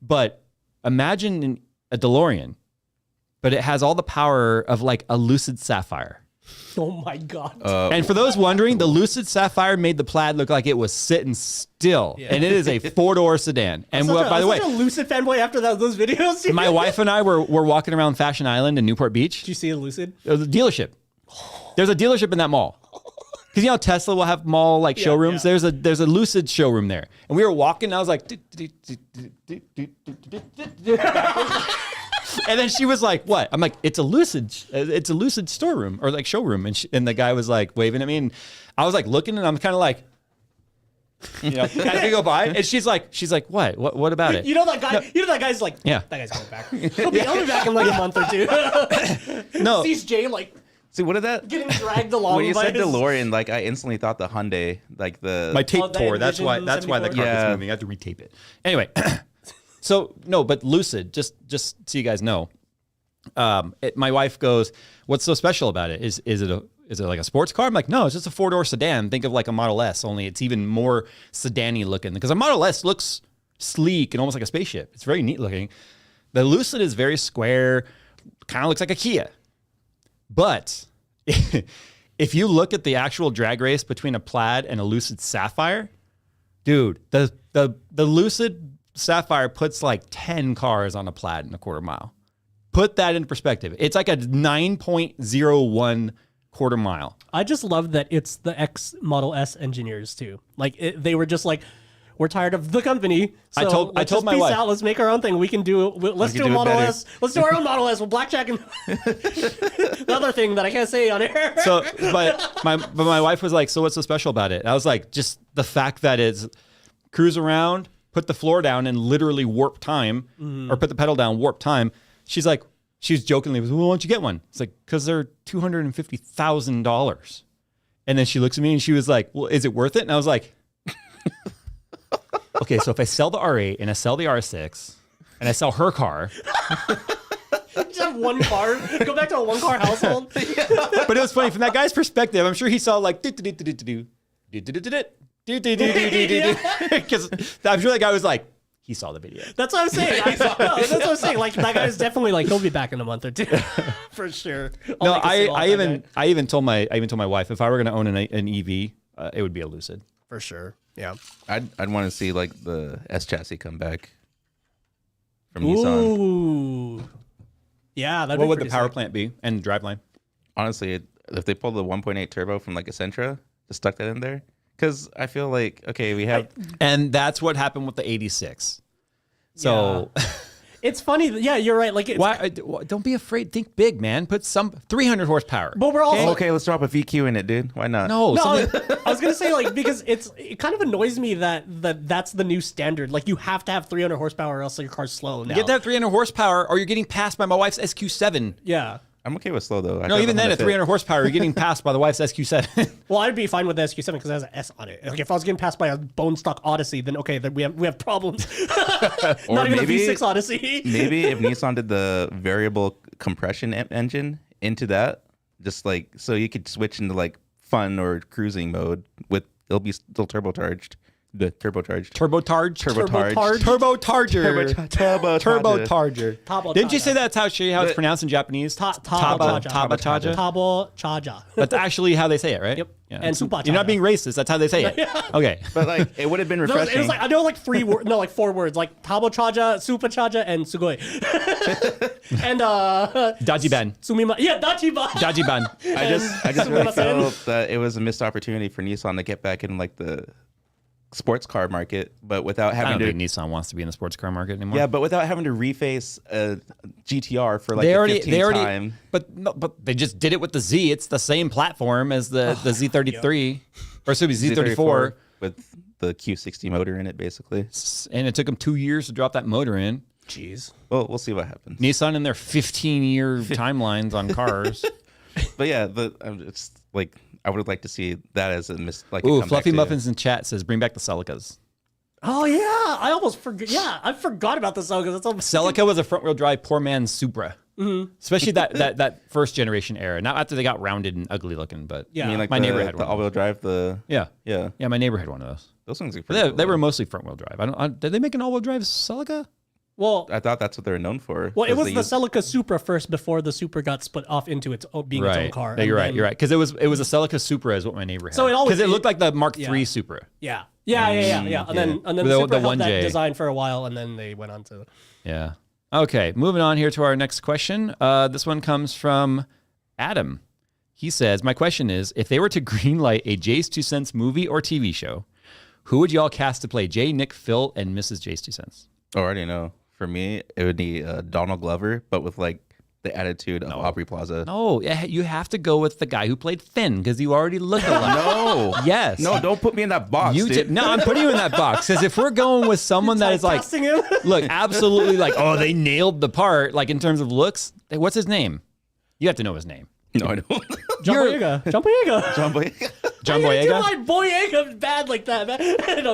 But imagine a DeLorean, but it has all the power of like a Lucid Sapphire. Oh my God. And for those wondering, the Lucid Sapphire made the Plaid look like it was sitting still. And it is a 4-door sedan. And by the way, I'm such a Lucid fanboy after those videos. my wife and I were walking around Fashion Island in Newport Beach. Did you see a Lucid? There was a dealership. There's a dealership in that mall. Because you know Tesla will have mall like showrooms. yeah. There's a Lucid showroom there, and we were walking. And I was like, and then she was like, "What?" I'm like, "It's a Lucid storeroom or like showroom." And the guy was like waving at me, and I was like looking, and I'm kind of like, as we go by, and she's like, "What about it?" You know that guy. You know that guy's like, Yeah. that guy's coming back. He'll be back in like a month or two. No, Sees Jay like see, what is that? getting dragged along. When you by said his- DeLorean, like I instantly thought the Hyundai, like the my tape the tore. That's why Envision the car 74. gets Yeah. moving. I have to retape it. Anyway, so no, but Lucid, just so you guys know, my wife goes, "What's so special about it? Is it like a sports car?" I'm like, "No, it's just a 4-door sedan. Think of like a Model S, only it's even more sedan-y looking because a Model S looks sleek and almost like a spaceship. It's very neat looking. The Lucid is very square, kind of looks like a Kia, but." If you look at the actual drag race between a Plaid and a Lucid Sapphire, dude, the Lucid Sapphire puts like 10 cars on a Plaid in a quarter mile. Put that in perspective. It's like a 9.01 quarter mile. I just love that it's the X Model S engineers too. Like they were just like, we're tired of the company. So I told just my peace wife. out. Let's make our own thing. We can do. Let's can do a do it Model better. S. Let's do our own Model S. We'll blackjack and the other thing that I can't say on air. So, but my wife was like, "So what's so special about it?" And I was like, "Just the fact that it's cruise around, put the floor down, and literally warp time, or put the pedal down, warp time." she's like, she was jokingly, well, why don't you get one? It's like, because they're $250,000. And then she looks at me and she was like, well, is it worth it? And I was like, okay, so if I sell the R8 and I sell the R6 and I sell her car. Just have one car. Go back to a one car household. But it was funny from that guy's perspective. I'm sure he saw like, because I'm sure that guy was like, he saw the video. That's what I'm saying. That's what I'm saying. Like that guy is definitely like he'll be back in a month or two for sure. No, I even told my wife if I were going to own an EV, it would be a Lucid for sure. Yeah, I'd want to see like the S chassis come back from Nissan. Ooh, yeah. What would the power plant be and the driveline? Honestly, if they pulled the 1.8 turbo from like a Sentra, just stuck that in there. Because I feel like, okay, we have... And that's what happened with the 86. So... Yeah. It's funny. Yeah, you're right. Like, why? Don't be afraid. Think big, man. Put some 300 horsepower. But we're also... Okay, let's drop a VQ in it, dude. Why not? No, I was going to say, like, because it kind of annoys me that that's the new standard. Like, you have to have 300 horsepower or else your car's slow now. You get that 300 horsepower or you're getting passed by my wife's SQ7. Yeah. I'm okay with slow, though. No, even then, at 300 horsepower, you're getting passed by the wife's SQ7. Well, I'd be fine with the SQ7 because it has an S on it. Like, if I was getting passed by a bone stock Odyssey, then okay, then we have problems. Or Not even maybe, a V6 Odyssey. Maybe if Nissan did the variable compression engine into that, just like, so you could switch into like fun or cruising mode it'll be still turbocharged. The turbocharged. Turbocharger. Didn't you say that's how it's pronounced in Japanese? Tabochaja. That's actually how they say it, right? Yep. Yeah. And supachaja. You're not being racist. That's how they say it. Okay. But like, it would have been refreshing. It was like, I know like 4 words, like tabochaja, supachaja, and sugoi. And Dajiban. Sumima. Yeah, Dajiban. Dajiban. I just really feel that it was a missed opportunity for Nissan to get back in like the sports car market, but without having I don't to. think Nissan wants to be in the sports car market anymore. Yeah, but without having to reface a GTR for like the 15th time. But they just did it with the Z. It's the same platform as the Z33, or should be Z34 with the Q60 motor in it, basically. And it took them 2 years to drop that motor in. Jeez. Well, we'll see what happens. Nissan and their 15-year timelines on cars. But yeah, it's like I would like to see that as a Ooh, Fluffy Muffins in chat says bring back the Celicas. Oh yeah, I almost forgot. Yeah, I forgot about the Celica. Celica was a front-wheel drive poor man's Supra. Mm-hmm. Especially that first generation era. Not after they got rounded and ugly looking, but yeah, I mean, like my neighbor had one. The all-wheel drive. Yeah. My neighbor had one of those. Those things are pretty cool. They were mostly front-wheel drive. Did they make an all-wheel drive Celica? Well, I thought that's what they were known for. Well, it was the Celica Supra first before the Supra got split off into its own its own car. Yeah, you're right. Because it was a Celica Supra is what my neighbor had. So it looked like the Mark III Supra. Yeah. And then the Supra held that design for a while, and then they went on to. Yeah. Okay, moving on here to our next question. This one comes from Adam. He says, "My question is, if they were to greenlight a JayzTwoCents movie or TV show, who would y'all cast to play Jay, Nick, Phil, and Mrs. JayzTwoCents?" Oh, I already know. For me, it would be Donald Glover, but with like the attitude of Aubrey Plaza. No, you have to go with the guy who played Finn because you already look alike. No. Yes. No, don't put me in that box, dude. No, I'm putting you in that box because if we're going with someone that is like, look, absolutely like, oh, they nailed the part, like in terms of looks. What's his name? You have to know his name. No, I don't. John Boyega. John Boyega. John Boyega? Why Boyega bad like that, man?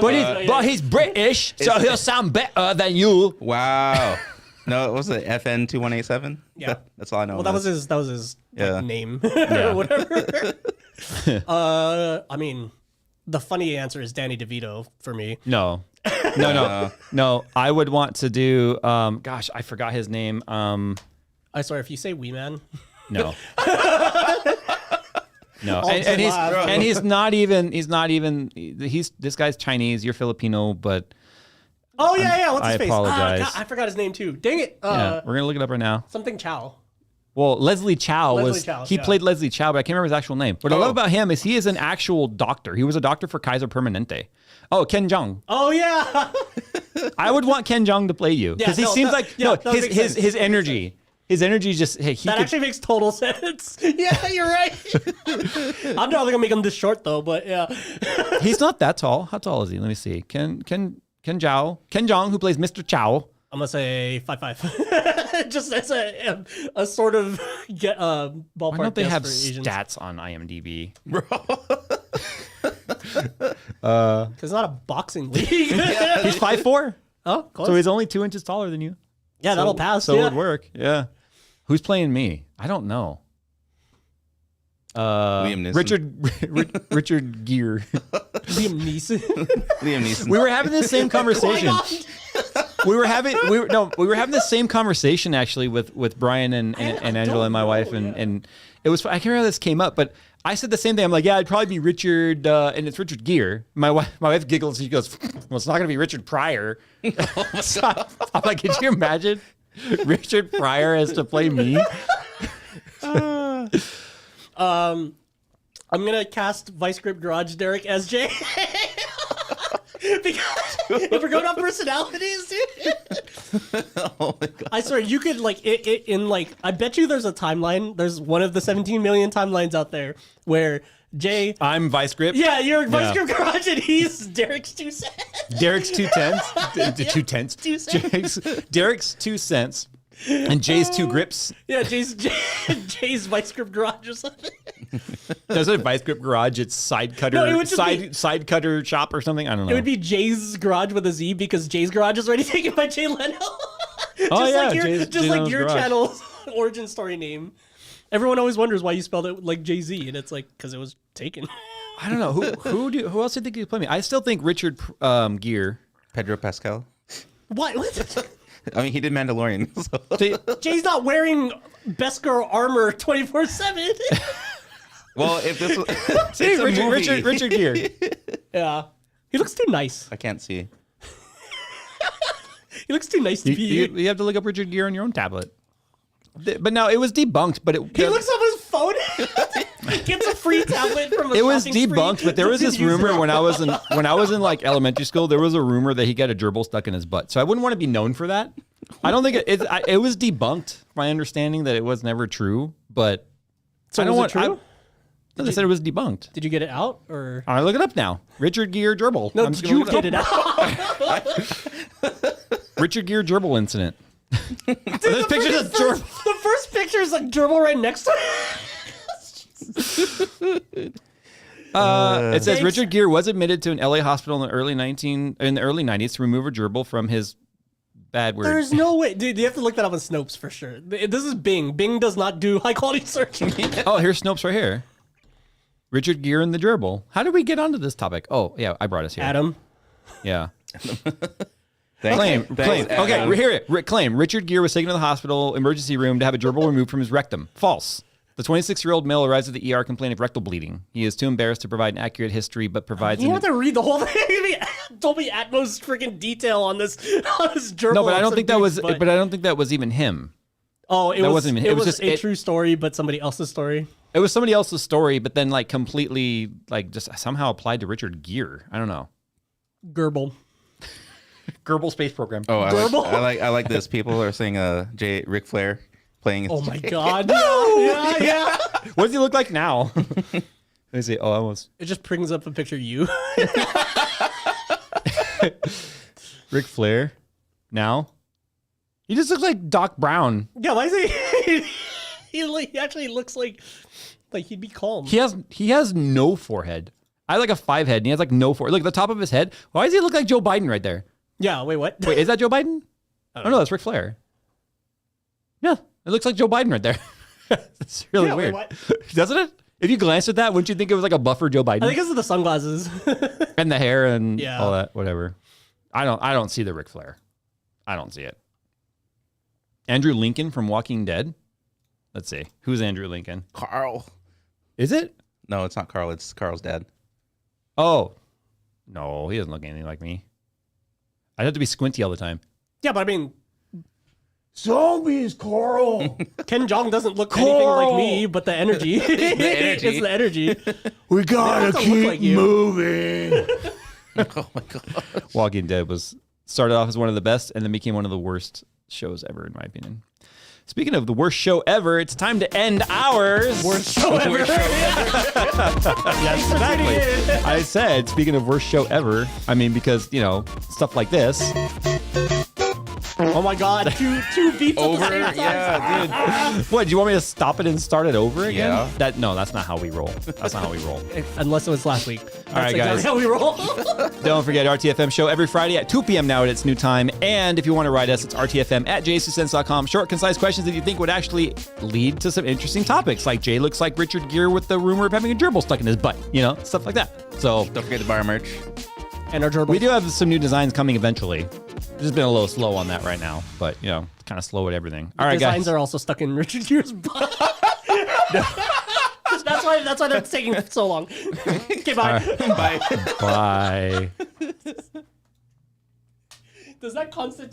But he's British, so he'll sound better than you. Wow. No, what was it? FN 2187? Yeah. That's all I know. Well, that was his like, name or whatever. I mean, the funny answer is Danny DeVito for me. No. I would want to do gosh, I forgot his name. I swear, if you say Wee Man. No. No, and he's not even this guy's Chinese. You're Filipino, but what's his face? I apologize. God, I forgot his name too. Dang it! We're gonna look it up right now. Something Chow. Well, Leslie Chow played Leslie Chow, but I can't remember his actual name. What I love about him is he is an actual doctor. He was a doctor for Kaiser Permanente. Oh, Ken Jeong. Oh yeah. I would want Ken Jeong to play you because he seems like his energy. His energy just actually makes total sense. Yeah, you're right. I'm not gonna make him this short though, but yeah. He's not that tall. How tall is he? Let me see. Ken Jeong, who plays Mr. Chow. I'm gonna say 5'5". Just as a sort of ballpark. Why don't they guess have for Asians. stats on IMDb? Bro. Because it's not a boxing league. He's 5'4", Oh, close. so he's only 2 inches taller than you. Yeah, that'll pass. So it yeah. would work. Yeah. Who's playing me? I don't know. Liam Neeson. Richard Gere. Liam Neeson. Liam Neeson. We were having this same conversation. We were having the same conversation actually with Brian and Angela and my wife and it was, I can't remember how this came up, but I said the same thing. I'm like, yeah, it'd probably be Richard, and it's Richard Gere. My wife giggles. She goes, well, it's not going to be Richard Pryor. So I'm like, could you imagine Richard Pryor has to play me? I'm gonna cast Vice Grip Garage Derek as Jay. Because if we're going off personalities, dude. Oh my god. I swear you could like it in like I bet you there's a timeline. There's one of the 17 million timelines out there where Jay. I'm Vice Grip. Yeah, you're Vice Yeah. Grip Garage and he's Derek's 2 cents. Derek's 2 tenths. 2 tenths. 2 cents. Derek's 2 cents. And Jay's 2 grips. Yeah, Jay's Vice Grip Garage or something. Doesn't it Vice Grip Garage? It's side cutter, No, it would just be- side cutter shop or something. I don't know. It would be Jay's Garage with a Z because Jay's Garage is already taken by Jay Leno. Oh, yeah, like your, Jay's- just Jay like Leno's your Garage. channel's origin story name. Everyone always wonders why you spelled it like Jay-Z, and it's like because it was taken. I don't know who else do you think you play me? I still think Richard Gere. Pedro Pascal. What? I mean, he did Mandalorian. So. Jay's not wearing Beskar armor 24/7. Well, if this was See, it's a movie. Richard Gere. Yeah, he looks too nice. I can't see. He looks too nice to be you. You have to look up Richard Gere on your own tablet. But no, it was debunked. But He looks on his phone. He gets a free tablet from a it was shopping spree. debunked. But there was this Use it. rumor when I was in like elementary school. There was a rumor that he got a gerbil stuck in his butt. So I wouldn't want to be known for that. I don't think it was debunked. My understanding that it was never true. But So I don't was want. it true? They said it was debunked. Did you get it out or? I look it up now. Richard Gere gerbil. No, I'm just did gonna you look get it out? Richard Gere gerbil incident. There's pictures of gerbil. The first picture is like gerbil right next to it. It says Thanks. Richard Gere was admitted to an LA hospital in the early 90s to remove a gerbil from his bad word. There's no way, dude. You have to look that up on Snopes for sure. This is Bing. Bing does not do high quality searching. Oh, here's Snopes right here. Richard Gere and the gerbil. How did we get onto this topic? Oh, yeah, I brought us here. Adam. Yeah. Thanks, Claim. Okay, Adam. hear it. Claim. Richard Gere was taken to the hospital emergency room to have a gerbil removed from his rectum. False. The 26-year-old male arrives at the ER complaining of rectal bleeding. He is too embarrassed to provide an accurate history, but provides You have to read the whole thing. Dolby Atmos freaking detail on this gerbil. No, but I don't Some think that was. dude's butt. But I don't think that was even him. Oh, that wasn't even- It it was was just a it- true story, but somebody else's story. It was somebody else's story, but then like completely like just somehow applied to Richard Gere. I don't know. Gerbil. Gerbil Space Program. Oh, Gerbil? I like this. People are saying Ric Flair playing. Oh my god. Yeah. What does he look like now? Let me see. Oh, I almost. It just brings up a picture of you. Ric Flair. Now, he just looks like Doc Brown. Yeah, why is he? He actually looks like he'd be calm. He has no forehead. I have like a 5 head, and he has like no forehead. Look at the top of his head. Why does he look like Joe Biden right there? Yeah. Wait, what? Wait, is that Joe Biden? Oh no, that's Ric Flair. Yeah, it looks like Joe Biden right there. It's really Yeah, wait, weird, what? doesn't it? If you glanced at that, wouldn't you think it was like a buffer Joe Biden? I think it's the sunglasses. And the hair and Yeah. all that, whatever. I don't see the Ric Flair. I don't see it. Andrew Lincoln from Walking Dead. Let's see. Who's Andrew Lincoln? Carl. Is it? No, it's not Carl. It's Carl's dad. Oh. No, he doesn't look anything like me. I'd have to be squinty all the time. Yeah, but I mean, Zombies, Carl. Ken Jeong doesn't look anything like me, but the energy. energy. It's the energy. We gotta doesn't look like you. moving. Oh my god. Walking Dead started off as one of the best and then became one of the worst shows ever, in my opinion. Speaking of the worst show ever, it's time to end ours. Worst show ever. Yes, exactly. I said, speaking of worst show ever, I mean, because, stuff like this. Oh my god, two beats Over? at the same time. Yeah, dude. What, do you want me to stop it and start it over again? Yeah. No, that's not how we roll. That's not how we roll. Unless it was last week. That's right, exactly guys. how we roll. Don't forget RTFM show every Friday at 2 p.m. now at its new time. And if you want to write us, it's rtfm@JayzTwoCents.com. Short, concise questions that you think would actually lead to some interesting topics. Like Jay looks like Richard Gere with the rumor of having a gerbil stuck in his butt. You know, stuff like that. So Don't forget to buy our merch. And our gerbils. we do have some new designs coming eventually. Just been a little slow on that right now. But, you know, kind of slow at everything. All right, Designs guys. are also stuck in Richard Gere's butt. That's why that's taking so long. Okay, bye. Bye. Bye. Does that constitute